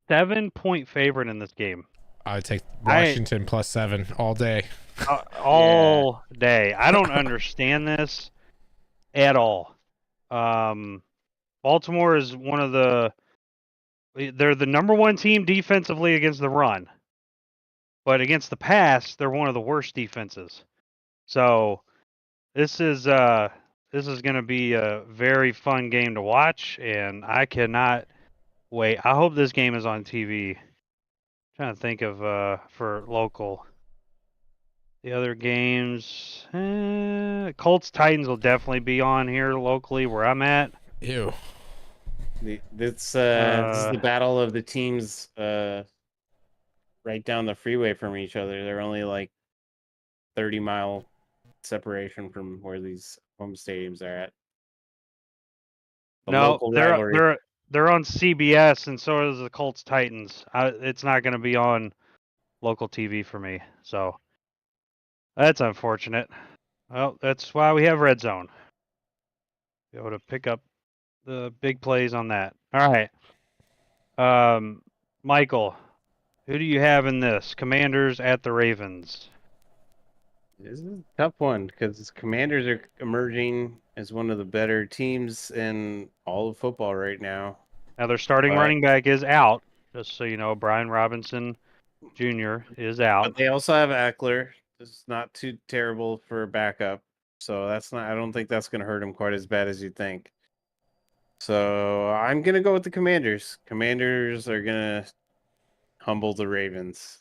7-point favorite in this game. I would take Washington plus 7 all day. All day. I don't understand this at all. Baltimore is they're the number 1 team defensively against the run. But against the pass, they're one of the worst defenses. So this is going to be a very fun game to watch, and I cannot wait. I hope this game is on TV. Trying to think of for local. The other games, Colts Titans will definitely be on here locally where I'm at. Ew. This is the battle of the teams right down the freeway from each other. They're only like 30-mile separation from where these home stadiums are at. No, they're on CBS, and so is the Colts Titans. It's not going to be on local TV for me, so that's unfortunate. Well, that's why we have Red Zone. Be able to pick up the big plays on that. All right, Michael, who do you have in this? Commanders at the Ravens. This is a tough one because Commanders are emerging as one of the better teams in all of football right now. Now their starting running back is out, just so you know. Brian Robinson Jr. is out. But they also have Eckler. It's not too terrible for a backup, so that's not. I don't think that's going to hurt him quite as bad as you think. So I'm going to go with the Commanders. Commanders are going to humble the Ravens.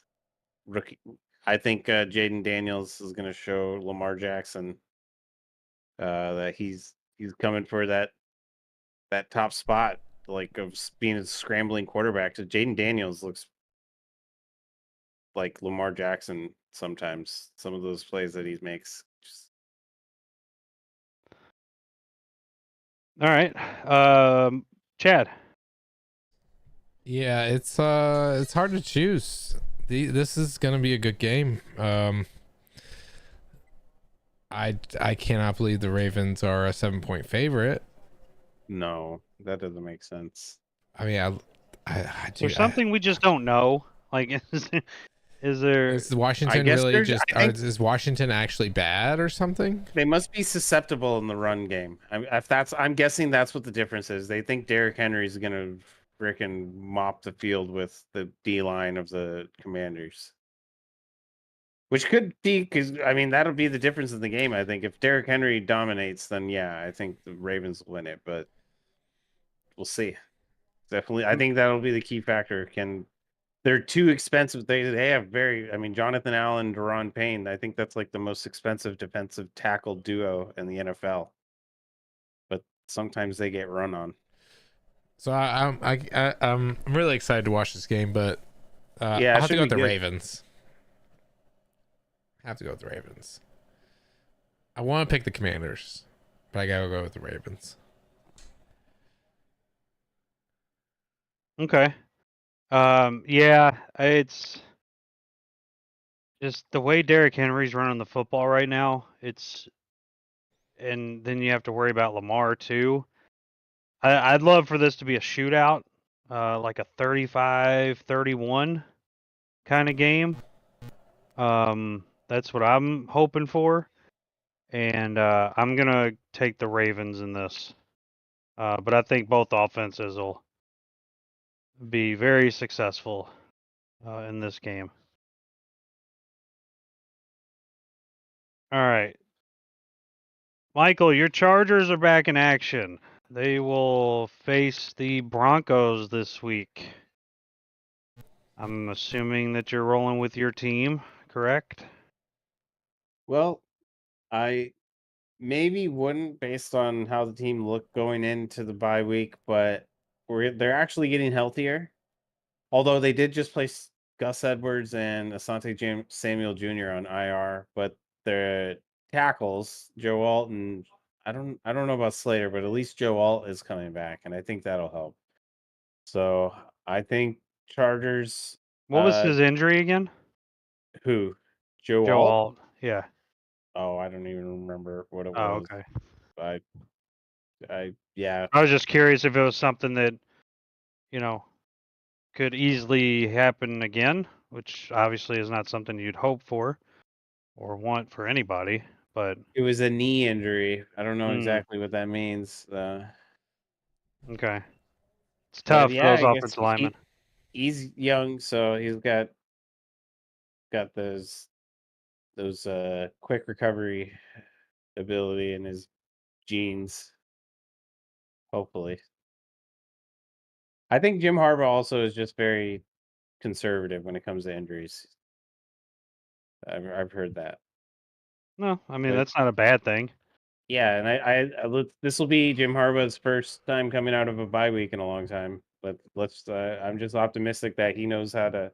Rookie. I think Jaden Daniels is going to show Lamar Jackson that he's coming for that top spot, like of being a scrambling quarterback. So Jaden Daniels looks like Lamar Jackson sometimes. Some of those plays that he makes. All right, Chad. Yeah, it's hard to choose. This is gonna be a good game. I cannot believe the Ravens are a 7-point favorite. No, that doesn't make sense. I mean, There's something we just don't know. Like, is there? Is Washington really just? Is Washington actually bad or something? They must be susceptible in the run game. I'm guessing that's what the difference is. They think Derrick Henry is gonna frickin' mop the field with the D line of the Commanders. Which could be, because I mean that'll be the difference in the game. I think if Derrick Henry dominates, then yeah, I think the Ravens will win it. But we'll see. Definitely, I think that'll be the key factor. They're too expensive? They have Jonathan Allen, Daron Payne. I think that's like the most expensive defensive tackle duo in the NFL. But sometimes they get run on. So I'm really excited to watch this game, but yeah, I have to go with the Ravens. I have to go with the Ravens. I want to pick the Commanders, but I gotta go with the Ravens. Okay. Yeah, it's just the way Derrick Henry's running the football right now. And then you have to worry about Lamar too. I'd love for this to be a shootout, like a 35-31 kind of game. That's what I'm hoping for. And I'm going to take the Ravens in this. But I think both offenses will be very successful in this game. All right. Michael, your Chargers are back in action. They will face the Broncos this week. I'm assuming that you're rolling with your team, correct? Well, I maybe wouldn't based on how the team looked going into the bye week, but they're actually getting healthier. Although they did just place Gus Edwards and Asante Samuel Jr. on IR, but their tackles, Joe Alt and I don't know about Slater, but at least Joe Alt is coming back, and I think that'll help. So I think Chargers. What was his injury again? Who? Joe Joe Alt? Alt. Yeah. Oh, I don't even remember what it Oh, was. okay. Yeah. I was just curious if it was something that, could easily happen again, which obviously is not something you'd hope for or want for anybody. But It was a knee injury. I don't know exactly what that means. Okay. It's But tough, yeah, those I guess offensive linemen. he's young, so he's got those quick recovery ability in his genes. Hopefully, I think Jim Harbaugh also is just very conservative when it comes to injuries. I've heard that. No, I mean, But that's not a bad thing. yeah, and I look. This will be Jim Harbaugh's first time coming out of a bye week in a long time. But I'm just optimistic that he knows how to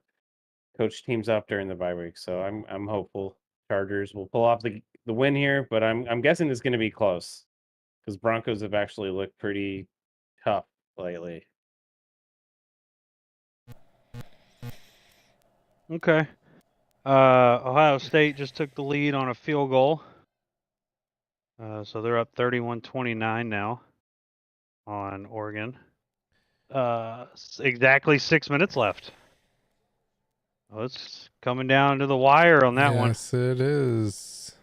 coach teams up during the bye week. So I'm hopeful Chargers will pull off the win here, but I'm guessing it's going to be close because Broncos have actually looked pretty tough lately. Okay. Ohio State just took the lead on a field goal. So they're up 31-29 now on Oregon. Exactly 6 minutes left. Well, it's coming down to the wire on that one. Yes, it is.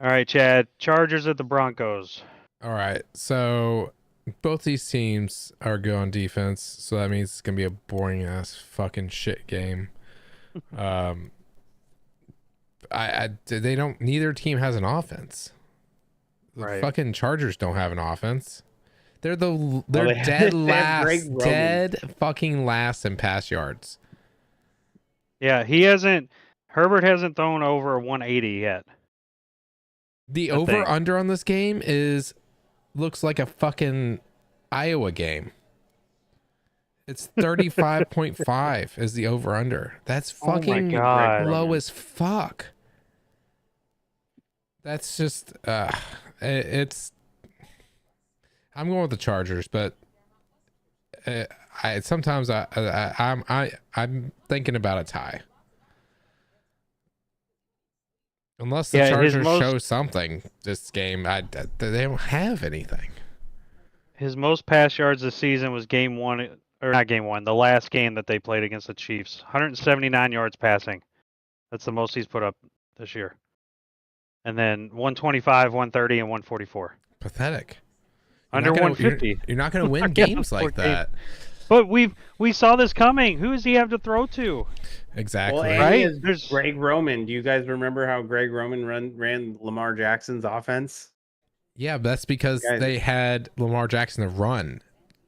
All right, Chad. Chargers at the Broncos. All right. So both these teams are good on defense, so that means it's gonna be a boring ass fucking shit game. They don't. Neither team has an offense. The Right. fucking Chargers don't have an offense. They're they dead have Greg Roman. dead fucking last in pass yards. Yeah, Herbert hasn't thrown over 180 yet. The I over think. under on this game looks like a fucking Iowa game. It's 35.5 is the over under. That's fucking God. low as fuck. That's just it's I'm going with the Chargers, but I'm thinking about a tie. Unless the Chargers show something this game, they don't have anything. His most pass yards this season was game one, or not game one, the last game that they played against the Chiefs. 179 yards passing. That's the most he's put up this year. And then 125, 130, and 144. Pathetic. Under 150. You're not going to win games like that. But we saw this coming. Who does he have to throw to? Well, Exactly. Right? There's Greg Roman. Do you guys remember how Greg Roman ran Lamar Jackson's offense? Yeah, but that's because they had Lamar Jackson to run.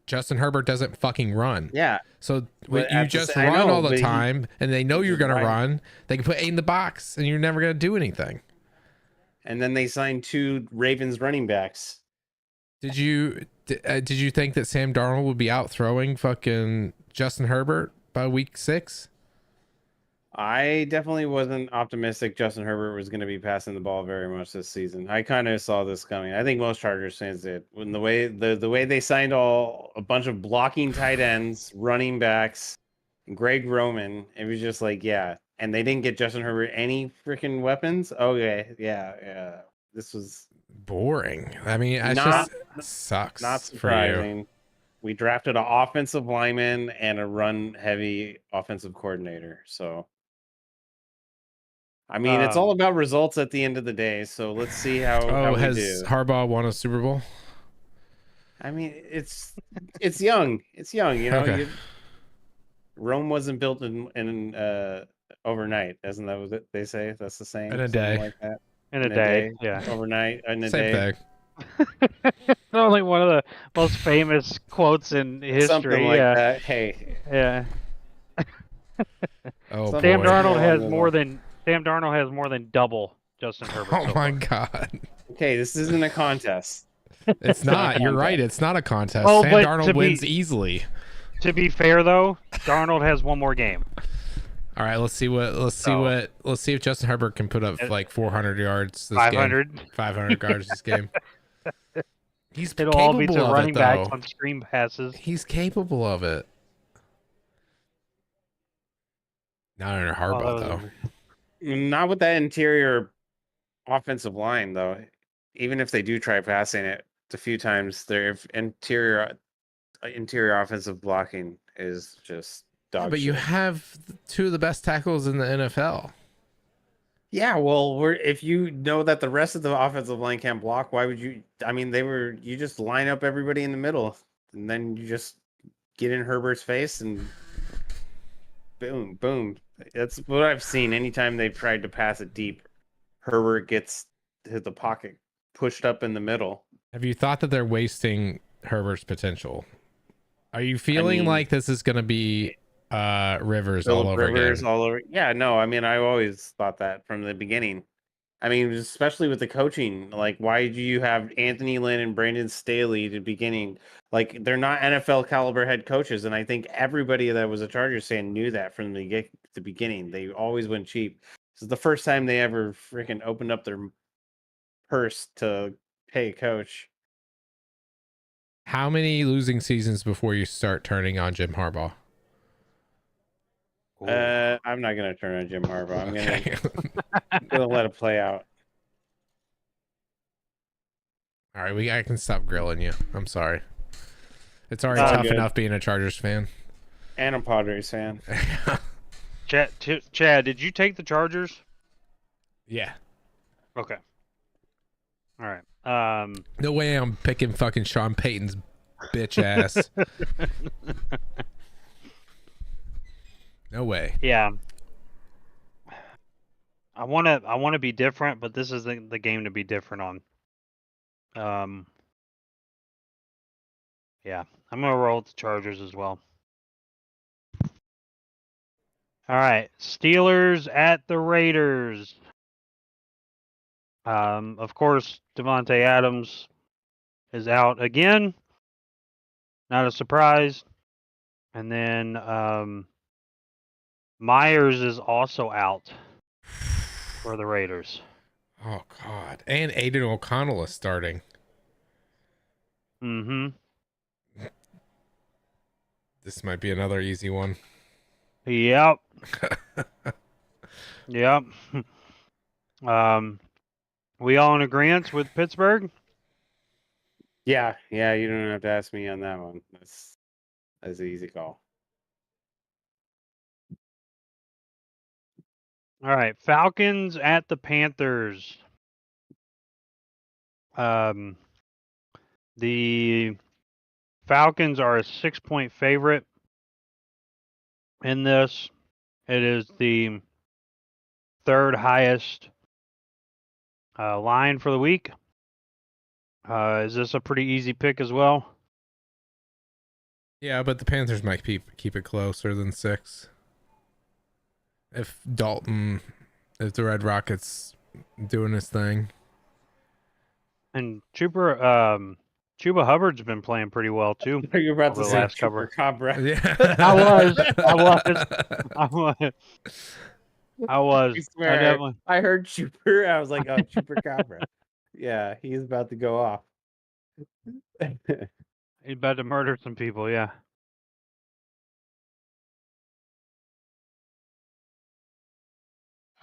Justin Herbert doesn't fucking run. Yeah. So you just run all the time, and they know you're going to run. They can put 8 in the box, and you're never going to do anything. And then they signed 2 Ravens running backs. Did you think that Sam Darnold would be out throwing fucking Justin Herbert by week 6? I definitely wasn't optimistic Justin Herbert was going to be passing the ball very much this season. I kind of saw this coming. I think most Chargers fans did. When the way they signed a bunch of blocking tight ends, running backs, Greg Roman, it was just like, yeah. And they didn't get Justin Herbert any freaking weapons. Okay, yeah. This was boring. I mean, it just sucks. Not surprising. For you. We drafted an offensive lineman and a run-heavy offensive coordinator. So, I mean, it's all about results at the end of the day. So let's see how we has do. Harbaugh won a Super Bowl? I mean, it's young. It's young. You know, Okay. Rome wasn't built in overnight. Isn't that what they say? That's the saying. In a Something day. like that. In a day, yeah. Overnight in a Same day. thing. Only one of the most famous quotes in Something history. like Yeah, that. Hey, yeah. Oh something Sam boy. Darnold along has those more lines. than double Justin Herbert Oh so my far. god. Okay, this isn't a contest. It's not. You're right. contest. It's not a contest. Oh, Sam but Darnold wins easily. To be fair though, Darnold has one more game. All right, let's see if Justin Herbert can put up like 400 yards this 500. game. 500 yards this game. He's It'll all be capable to of running it backs though. on screen passes. He's capable of it. Not under Harbaugh though. Not with that interior offensive line, though. Even if they do try passing it a few times, their interior offensive blocking is just dog But you shit. have two of the best tackles in the NFL. Yeah, well, if you know that the rest of the offensive line can't block, why would you? I mean, you just line up everybody in the middle, and then you just get in Herbert's face and boom, boom. That's what I've seen. Anytime they've tried to pass it deep, Herbert gets the pocket pushed up in the middle. Have you thought that they're wasting Herbert's potential? Are you feeling mean, like this is going to be Rivers all over Rivers again? all over. Yeah, no, I mean, I always thought that from the beginning. I mean, especially with the coaching, like, why do you have Anthony Lynn and Brandon Staley at the beginning? Like, they're not NFL caliber head coaches, and I think everybody that was a Chargers fan knew that from the beginning. They always went cheap. This is the first time they ever freaking opened up their purse to pay a coach. How many losing seasons before you start turning on Jim Harbaugh? I'm not gonna turn on Jim Harbaugh. Okay. I'm gonna let it play out. All right, I can stop grilling you. I'm sorry. It's already It's all tough good. enough being a Chargers fan. And a Padres fan. Chad, did you take the Chargers? Yeah. Okay. All right. No way I'm picking fucking Sean Payton's bitch ass. No way. Yeah. I want to be different, but this is the game to be different on. Yeah, I'm gonna roll with the Chargers as well. All right, Steelers at the Raiders. Of course, Devontae Adams is out again. Not a surprise. And then Myers is also out for the Raiders. Oh God. And Aiden O'Connell is starting. Mm-hmm. This might be another easy one. Yep. Yep. We all in agreement with Pittsburgh? Yeah, you don't have to ask me on that one. That's an easy call. All right, Falcons at the Panthers. The Falcons are a 6-point favorite in this. It is the third highest line for the week. Is this a pretty easy pick as well? Yeah, but the Panthers might keep it closer than 6. If the Red Rockets doing his thing. And Chuba Hubbard's been playing pretty well too. You're about over to the say last cover. Chupacabra. Yeah. I was. I swear, definitely. I heard Chuper. I was like, oh, Chupacabra. Yeah, he's about to go off. He's about to murder some people. Yeah.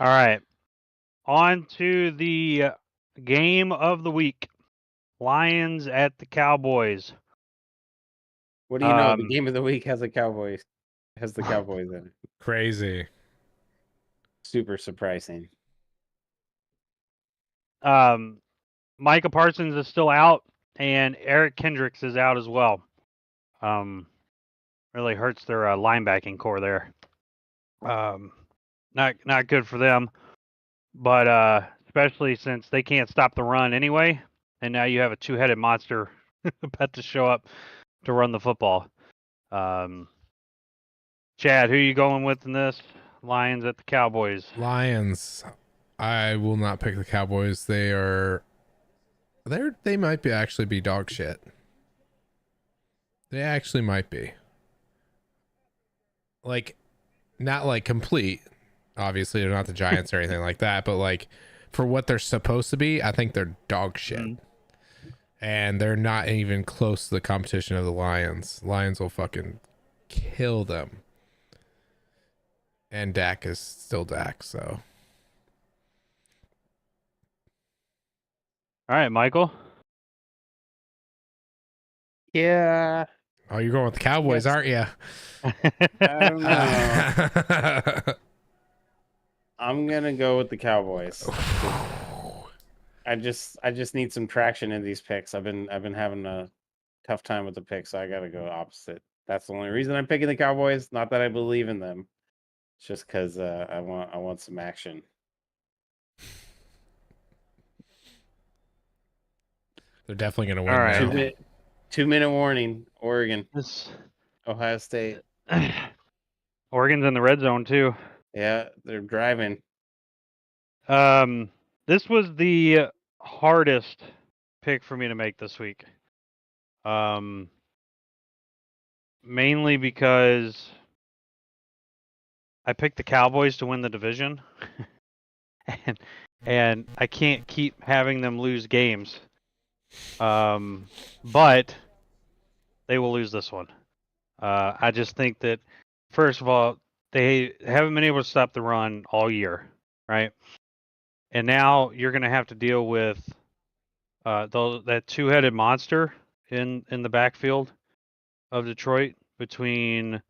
All right. On to the game of the week. Lions at the Cowboys. What do you know? The game of the week has the Cowboys in it. Crazy. Super surprising. Micah Parsons is still out. and Eric Kendricks is out as well. Really hurts their linebacking core there. Not good for them, but especially since they can't stop the run anyway, and now you have a two-headed monster about to show up to run the football. Chad, who are you going with in this? Lions at the Cowboys. Lions. I will not pick the Cowboys. They might actually be dog shit. They actually might be. Like, not like complete. Obviously, they're not the Giants or anything like that, but like for what they're supposed to be, I think they're dog shit. Mm-hmm. And they're not even close to the competition of the Lions. Lions will fucking kill them. And Dak is still Dak, so. All right, Michael. Yeah. Oh, you're going with the Cowboys, aren't you? I don't know. I'm gonna go with the Cowboys. I just need some traction in these picks. I've been having a tough time with the picks, so I gotta go opposite. That's the only reason I'm picking the Cowboys. Not that I believe in them. It's just because I want some action. They're definitely gonna win. All right. 2-minute warning. Oregon. This Ohio State. Oregon's in the red zone too. Yeah, they're driving. This was the hardest pick for me to make this week. Mainly because I picked the Cowboys to win the division, and I can't keep having them lose games. But they will lose this one. I just think that, first of all, they haven't been able to stop the run all year, right? And now you're going to have to deal with that two-headed monster in the backfield of Detroit between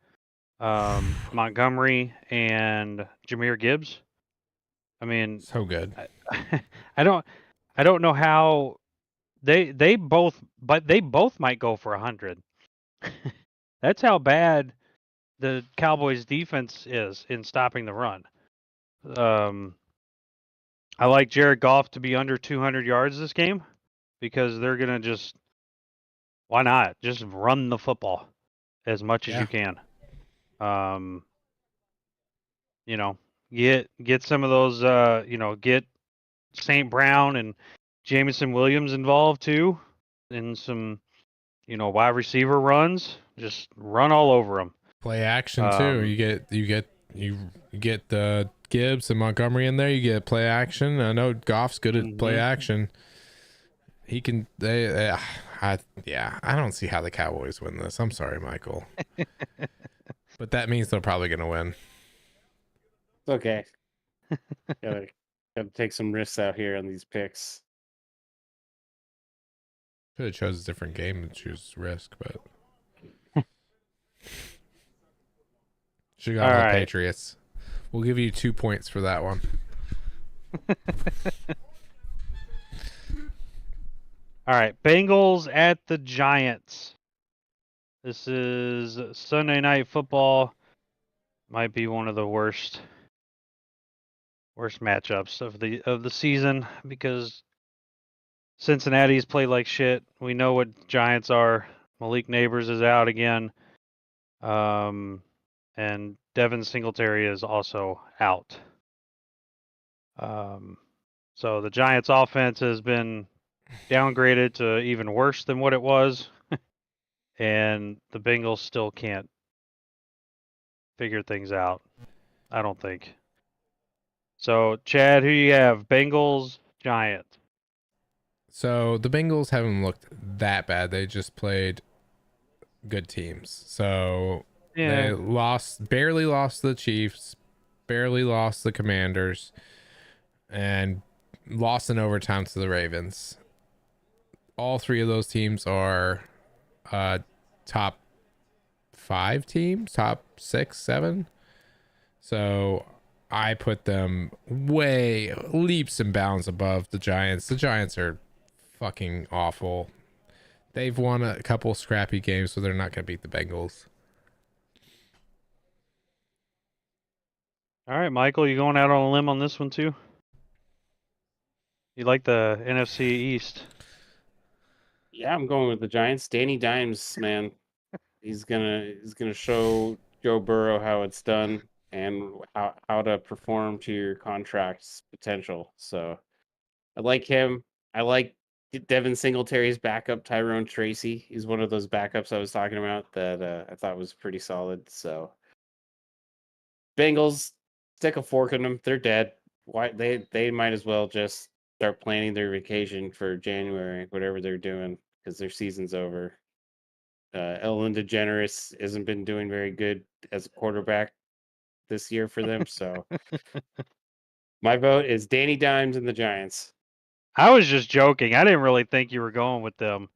Montgomery and Jahmyr Gibbs. I mean, so good. I don't know how they both might go for 100. That's how bad the Cowboys defense is in stopping the run. I like Jared Goff to be under 200 yards this game because they're going to just, why not? Just run the football as much as you can. Get some of those, get St. Brown and Jameson Williams involved too in some, wide receiver runs. Just run all over them. Play action too. You get the Gibbs and Montgomery in there. You get play action. I know Goff's good at play action. He can. I don't see how the Cowboys win this. I'm sorry, Michael, but that means they're probably gonna win. It's okay. gotta take some risks out here on these picks. Could have chose a different game and choose risk, but should have gone with the Patriots. We'll give you 2 points for that one. All right, Bengals at the Giants. This is Sunday Night Football. Might be one of the worst matchups of the season because Cincinnati's played like shit. We know what Giants are. Malik Neighbors is out again. And Devin Singletary is also out. So the Giants offense has been downgraded to even worse than what it was. And the Bengals still can't figure things out, I don't think. So, Chad, who you have? Bengals, Giants. So the Bengals haven't looked that bad. They just played good teams. So they barely lost to the Chiefs, barely lost to the Commanders, and lost in overtime to the Ravens. All three of those teams are top 5 teams, top 6, 7. So I put them way leaps and bounds above the Giants. The Giants are fucking awful. They've won a couple scrappy games, so they're not going to beat the Bengals. All right, Michael, you going out on a limb on this one too? You like the NFC East? Yeah, I'm going with the Giants. Danny Dimes, man. He's gonna show Joe Burrow how it's done and how to perform to your contract's potential. So I like him. I like Devin Singletary's backup, Tyrone Tracy. He's one of those backups I was talking about that I thought was pretty solid. So Bengals, stick a fork in them. They're dead. Why they might as well just start planning their vacation for January, whatever they're doing, because their season's over. Ellen DeGeneres hasn't been doing very good as a quarterback this year for them. So my vote is Danny Dimes and the Giants. I was just joking. I didn't really think you were going with them.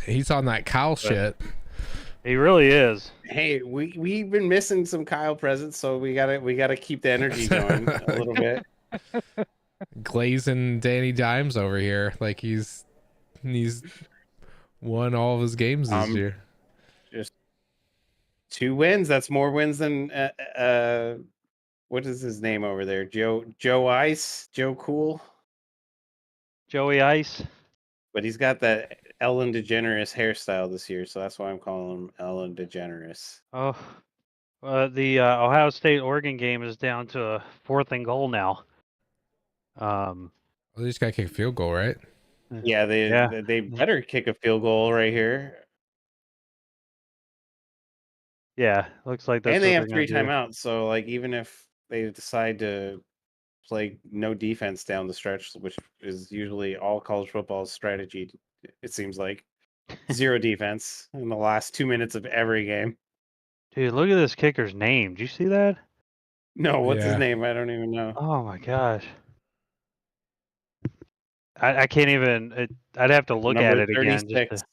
He's on that Kyle shit. He really is. Hey, we've been missing some Kyle presents, so we gotta keep the energy going a little bit. Glazing Danny Dimes over here, like he's won all of his games this year. Just 2 wins. That's more wins than what is his name over there? Joe Ice, Joe Cool. Joey Ice. But he's got that Ellen DeGeneres hairstyle this year, so that's why I'm calling him Ellen DeGeneres. Oh, the Ohio State-Oregon game is down to a 4th and goal now. Well, they just got to kick a field goal, right? Yeah, they better kick a field goal right here. Yeah, looks like that's And they what have they're 3 gonna do. timeouts, so like even if they decide to play no defense down the stretch, which is usually all college football's strategy, it seems like 0 defense in the last 2 minutes of every game. Dude, look at this kicker's name. Did you see that? No, what's his Yeah. name? I don't even know. Oh my gosh. I can't even. I'd have to look at Number it again. Just 36.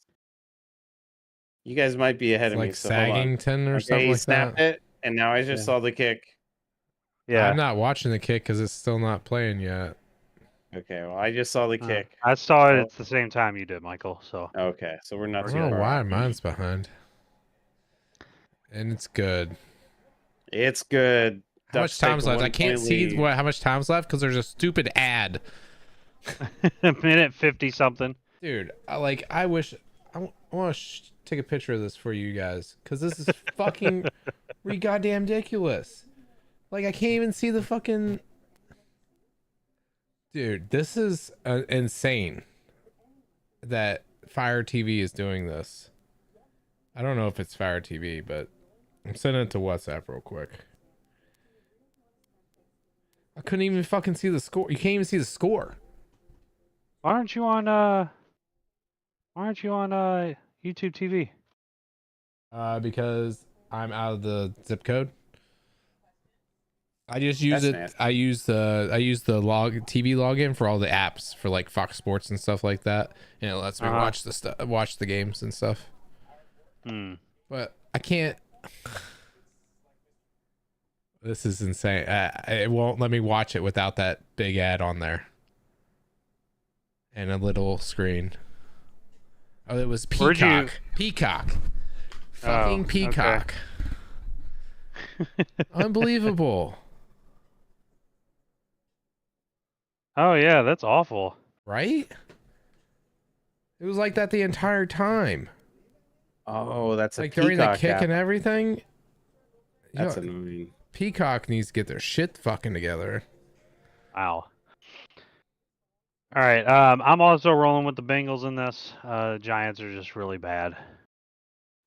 You guys might be ahead It's of like me, so hold on. Saggington or Okay, something he like snapped that. it, and now I just Yeah. saw the kick. yeah. I'm not watching the kick because it's still not playing yet. Okay, well, I just saw the kick. I saw it Oh. at the same time you did, Michael. So Okay, so we're not I too don't know far why off. mine's behind. And it's good. It's good. How Ducks much take time's a left? I 1-point can't see lead. how much time's left because there's a stupid ad. a minute 50 something. Dude, I wish I want to take a picture of this for you guys because this is fucking goddamn ridiculous. Like I can't even see the fucking. Dude, this is insane that Fire TV is doing this. I don't know if it's Fire TV, but I'm sending it to WhatsApp real quick. I couldn't even fucking see the score. You can't even see the score. Why aren't you on YouTube TV? Because I'm out of the zip code. I just use That's it. nasty. I use the TV login for all the apps for like Fox Sports and stuff like that, and it lets me watch the games and stuff. But I can't. This is insane. It won't let me watch it without that big ad on there and a little screen. Oh, it was Peacock. Peacock. Fucking Peacock. Okay. Unbelievable. Oh yeah, that's awful. Right? It was like that the entire time. Oh, that's a like Peacock during the kick app. and everything. That's annoying. Peacock needs to get their shit fucking together. Wow. All right. I'm also rolling with the Bengals in this. Giants are just really bad.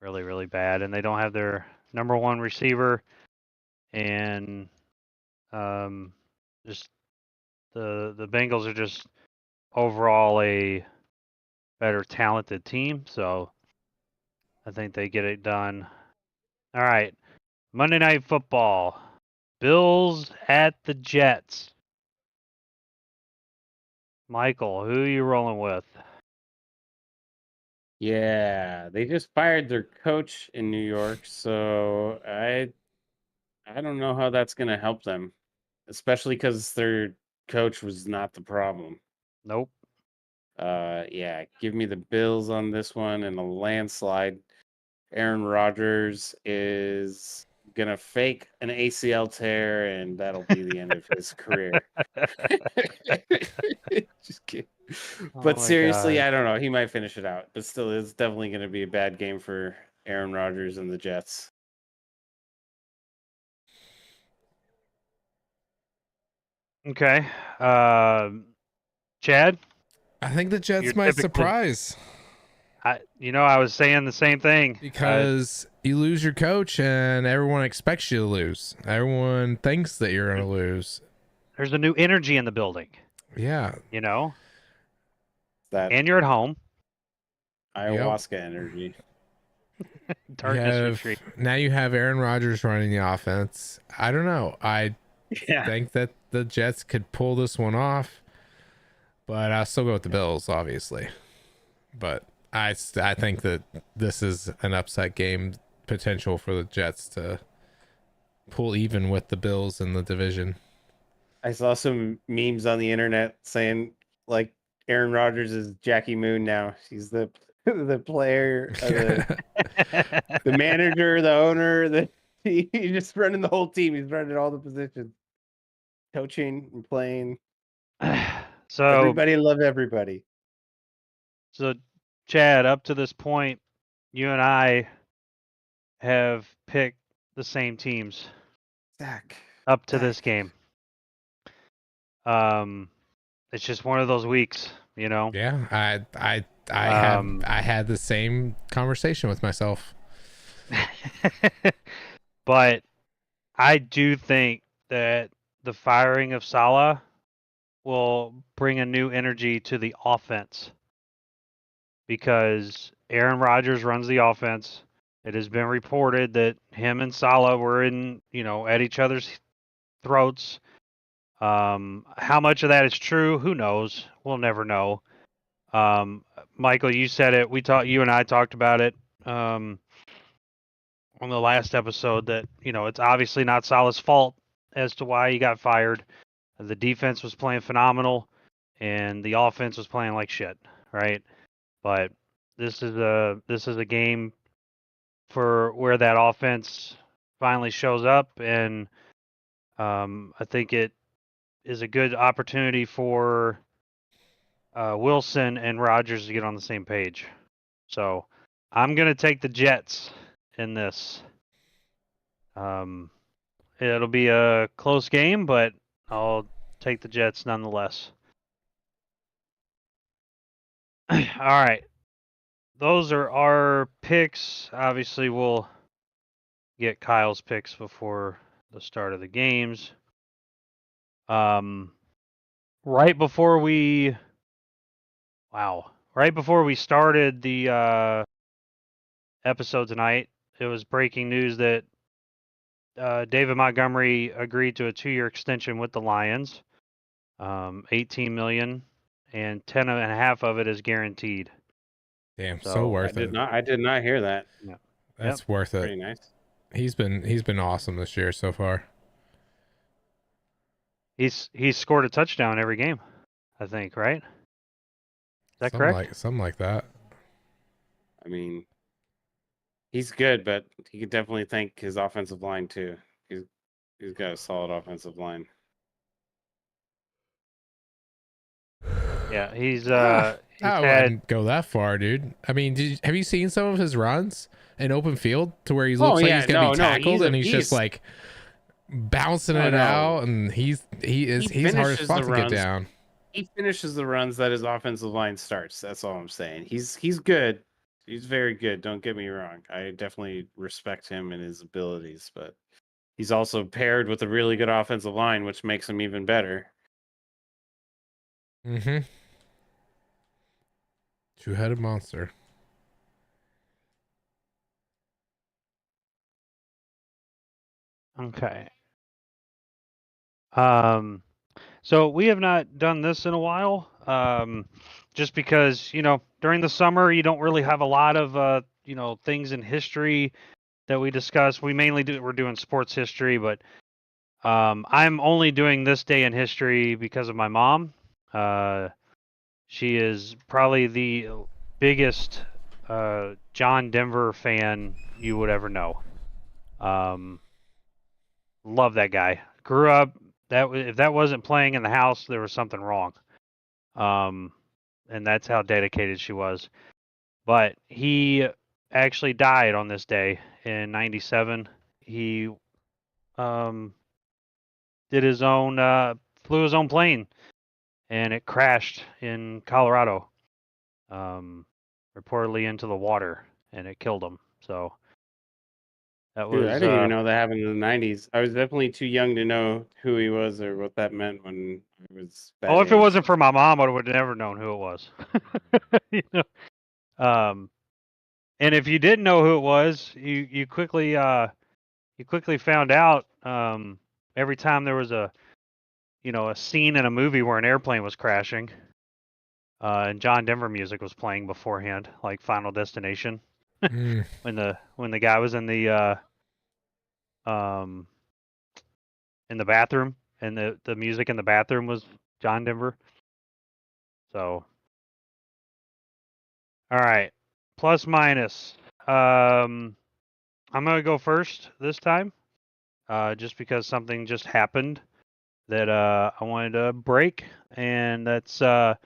Really, really bad. And they don't have their number 1 receiver. And just the Bengals are just overall a better talented team. So I think they get it done. All right. Monday Night Football. Bills at the Jets. Michael, who are you rolling with? Yeah, they just fired their coach in New York, so I don't know how that's going to help them, especially because their coach was not the problem. Nope. Yeah, give me the Bills on this one in a landslide. Aaron Rodgers is gonna fake an ACL tear, and that'll be the end of his career. Just kidding. But my seriously, God. I don't know. He might finish it out, but still, it's definitely going to be a bad game for Aaron Rodgers and the Jets. Okay. Chad, I think the Jets you're might typically. surprise I was saying the same thing. because you lose your coach and everyone expects you to lose. Everyone thinks that you're going to lose. There's a new energy in the building, Yeah. That and you're at home. ayahuasca energy. Darkness retreat. Now you have Aaron Rodgers running the offense. I don't know. I Yeah. think that the Jets could pull this one off, but I'll still go with the Bills, obviously. But I think that this is an upset game potential for the Jets to pull even with the Bills in the division. I saw some memes on the internet saying like Aaron Rodgers is Jackie Moon now. She's the player, the manager, the owner, he's just running the whole team. He's running all the positions, coaching and playing. So everybody love everybody. So, Chad, up to this point, you and I have picked the same teams Zach. up to this game. It's just one of those weeks, Yeah, I had the same conversation with myself. But I do think that the firing of Salah will bring a new energy to the offense because Aaron Rodgers runs the offense. It has been reported that him and Salah were at each other's throats. How much of that is true? Who knows? We'll never know. Michael, you said it. You and I talked about it on the last episode that it's obviously not Salah's fault as to why he got fired. The defense was playing phenomenal, and the offense was playing like shit, right? But this is a game for where that offense finally shows up, and I think it is a good opportunity for Wilson and Rodgers to get on the same page. So I'm going to take the Jets in this. It'll be a close game, but I'll take the Jets nonetheless. All right. Those are our picks. Obviously, we'll get Kyle's picks before the start of the games. Right before we started the episode tonight, it was breaking news that David Montgomery agreed to a 2-year extension with the Lions. $18 million, and 10.5 of it is guaranteed. Damn, so worth it. I did not hear that. Yeah. That's worth it. Pretty nice. He's been awesome this year so far. He's scored a touchdown every game, I think, right? Is that correct? Something like that. I mean, he's good, but he could definitely thank his offensive line too. He's got a solid offensive line. Yeah, I wouldn't go that far, dude. I mean, have you seen some of his runs in open field to where he looks like he's gonna be tackled and he's just like bouncing it out, and he's hard as fuck to get down. He finishes the runs that his offensive line starts. That's all I'm saying. He's good. He's very good. Don't get me wrong. I definitely respect him and his abilities, but he's also paired with a really good offensive line, which makes him even better. Mm-hmm. Two-headed monster. Okay. So we have not done this in a while. Just because, during the summer you don't really have a lot of things in history that we discuss. We're doing sports history, but I'm only doing this day in history because of my mom. She is probably the biggest John Denver fan you would ever know. Love that guy. Grew up if that wasn't playing in the house, there was something wrong. And that's how dedicated she was. But he actually died on this day in '97. He did his own flew his own plane, and it crashed in Colorado. Reportedly into the water, and it killed him. So that Dude, was I didn't even know that happened in the '90s. I was definitely too young to know who he was or what that meant when I was that if it age. wasn't for my mom, I would have never known who it was. You know? And if you didn't know who it was, you quickly found out every time there was a scene in a movie where an airplane was crashing, and John Denver music was playing beforehand, like Final Destination. when the guy was in the bathroom, and the music in the bathroom was John Denver. So, all right, plus minus. I'm gonna go first this time, just because something just happened that I wanted to break, and that's the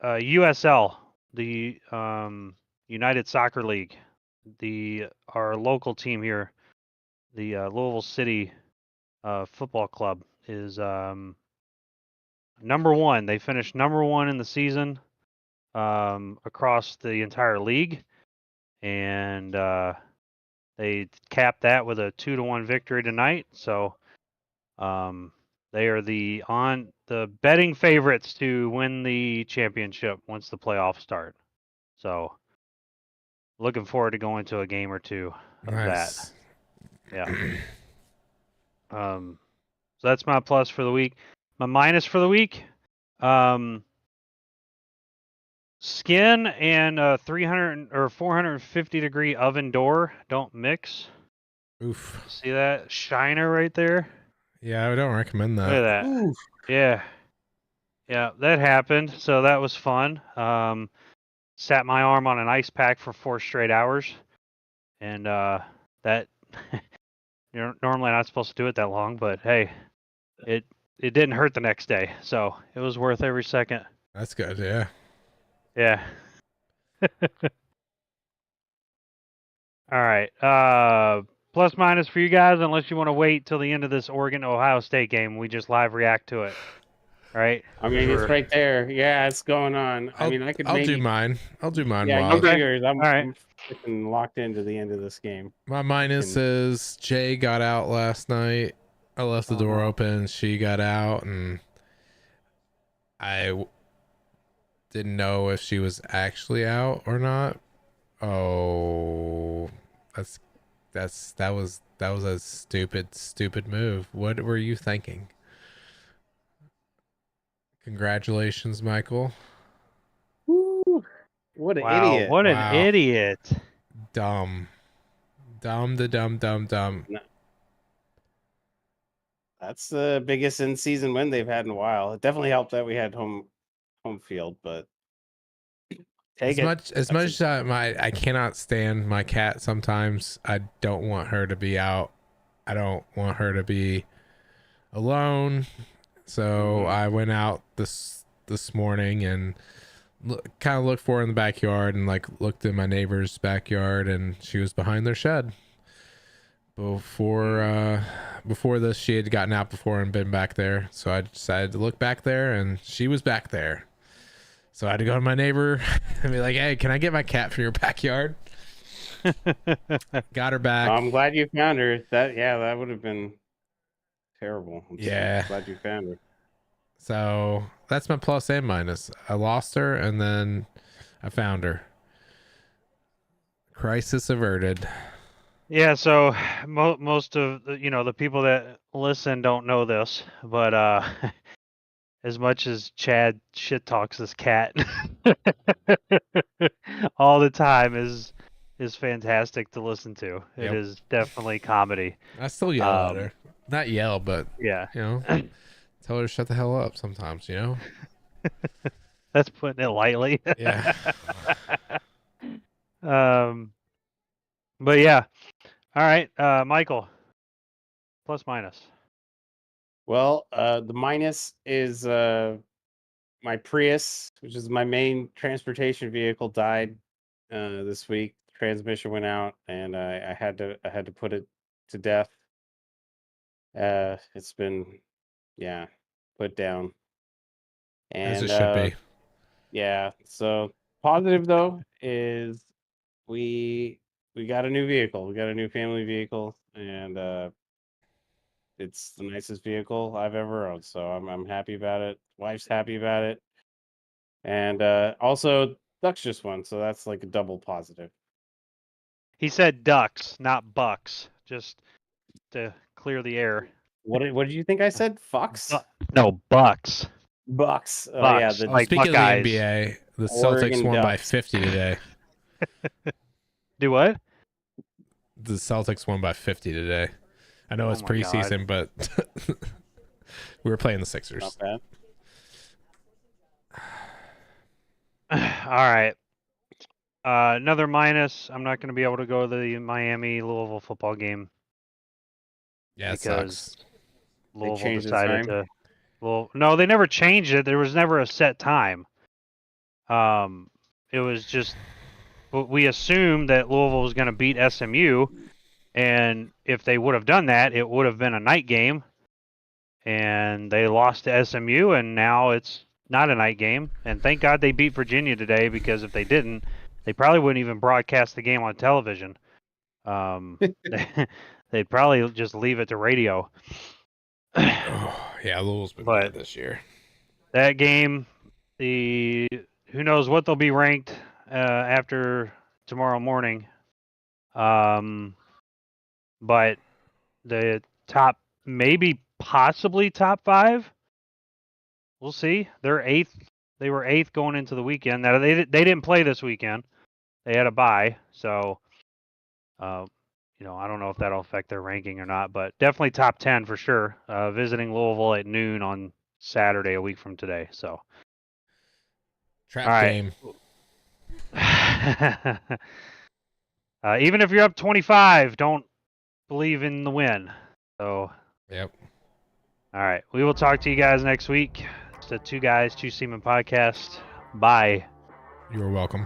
USL, the United Soccer League, our local team here, the Louisville City Football Club is number one. They finished number one in the season across the entire league, and they capped that with a 2-1 victory tonight. So they are the betting favorites to win the championship once the playoffs start. So looking forward to going to a game or two of Nice. that. Yeah. So that's my plus for the week. My minus for the week, skin and 300 or 450 degree oven door don't mix. Oof. See that shiner right there? Yeah, I don't recommend that. Look at that. Oof. Yeah, that happened. So that was fun. Sat my arm on an ice pack for 4 straight hours, and that you're normally not supposed to do it that long, but hey, it didn't hurt the next day, so it was worth every second. That's good, yeah. Yeah. All right. Plus minus for you guys, unless you want to wait till the end of this Oregon-Ohio State game. We just live react to it. Right? I mean, it's right there. Yeah, it's going on. I mean, I could I'll maybe do mine. I'll do mine. Yeah, while you do yours. I'm, All right. I'm freaking locked into the end of this game. My minus is Jay got out last night. I left the door open. She got out, and I didn't know if she was actually out or not. Oh, that was a stupid move. What were you thinking? Congratulations, Michael. Woo, what an Wow, idiot. what Wow. an idiot. Dumb. Dumb. That's the biggest in-season win they've had in a while. It definitely helped that we had home field, but As much as I cannot stand my cat sometimes, I don't want her to be out. I don't want her to be alone. So I went out this morning and kind of looked for her in the backyard, and like looked in my neighbor's backyard, and she was behind their shed. Before this, she had gotten out before and been back there. So I decided to look back there, and she was back there. So I had to go to my neighbor and be like, "Hey, can I get my cat from your backyard?" Got her back. I'm glad you found her. That would have been terrible. I'm Yeah. glad you found her. So that's my plus and minus. I lost her, and then I found her. Crisis averted. Yeah, so most of the people that listen don't know this, but as much as Chad shit talks this cat all the time is fantastic to listen to. It is definitely comedy. I still yell at her. Not yell, but Yeah. Tell her to shut the hell up sometimes, you know? That's putting it lightly. Yeah. But yeah. All right, Michael. Plus minus. Well, the minus is my Prius, which is my main transportation vehicle, died this week. Transmission went out, and I had to put it to death. It's been, yeah, put down. As it And should be. yeah, so positive though is we got a new vehicle. We got a new family vehicle, and it's the nicest vehicle I've ever owned. So I'm happy about it. Wife's happy about it. And also Ducks just won, so that's like a double positive. He said ducks, not bucks, just to clear the air. What did you think I said? Fox? No, bucks. Bucks. Oh yeah, Bucks. the Like Speaking Buckeyes. of the NBA, the Oregon Celtics won by Ducks. 50 today. Do what? The Celtics won by 50 today. I know Oh it's my preseason, but we were playing the not Sixers. bad. All right. Another minus. I'm not going to be able to go to the Miami Louisville football game. Yeah, it because sucks. Louisville changed the decided time? to. Well, no, they never changed it. There was never a set time. It was just we assumed that Louisville was going to beat SMU, and if they would have done that, it would have been a night game. And they lost to SMU, and now it's not a night game. And thank God they beat Virginia today, because if they didn't, they probably wouldn't even broadcast the game on television. They'd probably just leave it to radio. Oh, yeah, Louisville's been bad this year. That game, who knows what they'll be ranked after tomorrow morning. But the top, maybe possibly top 5. We'll see. They're 8th. They were 8th going into the weekend. Now they didn't play this weekend. They had a bye, so I don't know if that'll affect their ranking or not, but definitely top 10 for sure. Visiting Louisville at noon on Saturday, a week from today. So Trap game. Even if you're up 25, don't believe in the win. So. Yep. All right. We will talk to you guys next week. It's the Two Guys, Two Seamen podcast. Bye. You're welcome.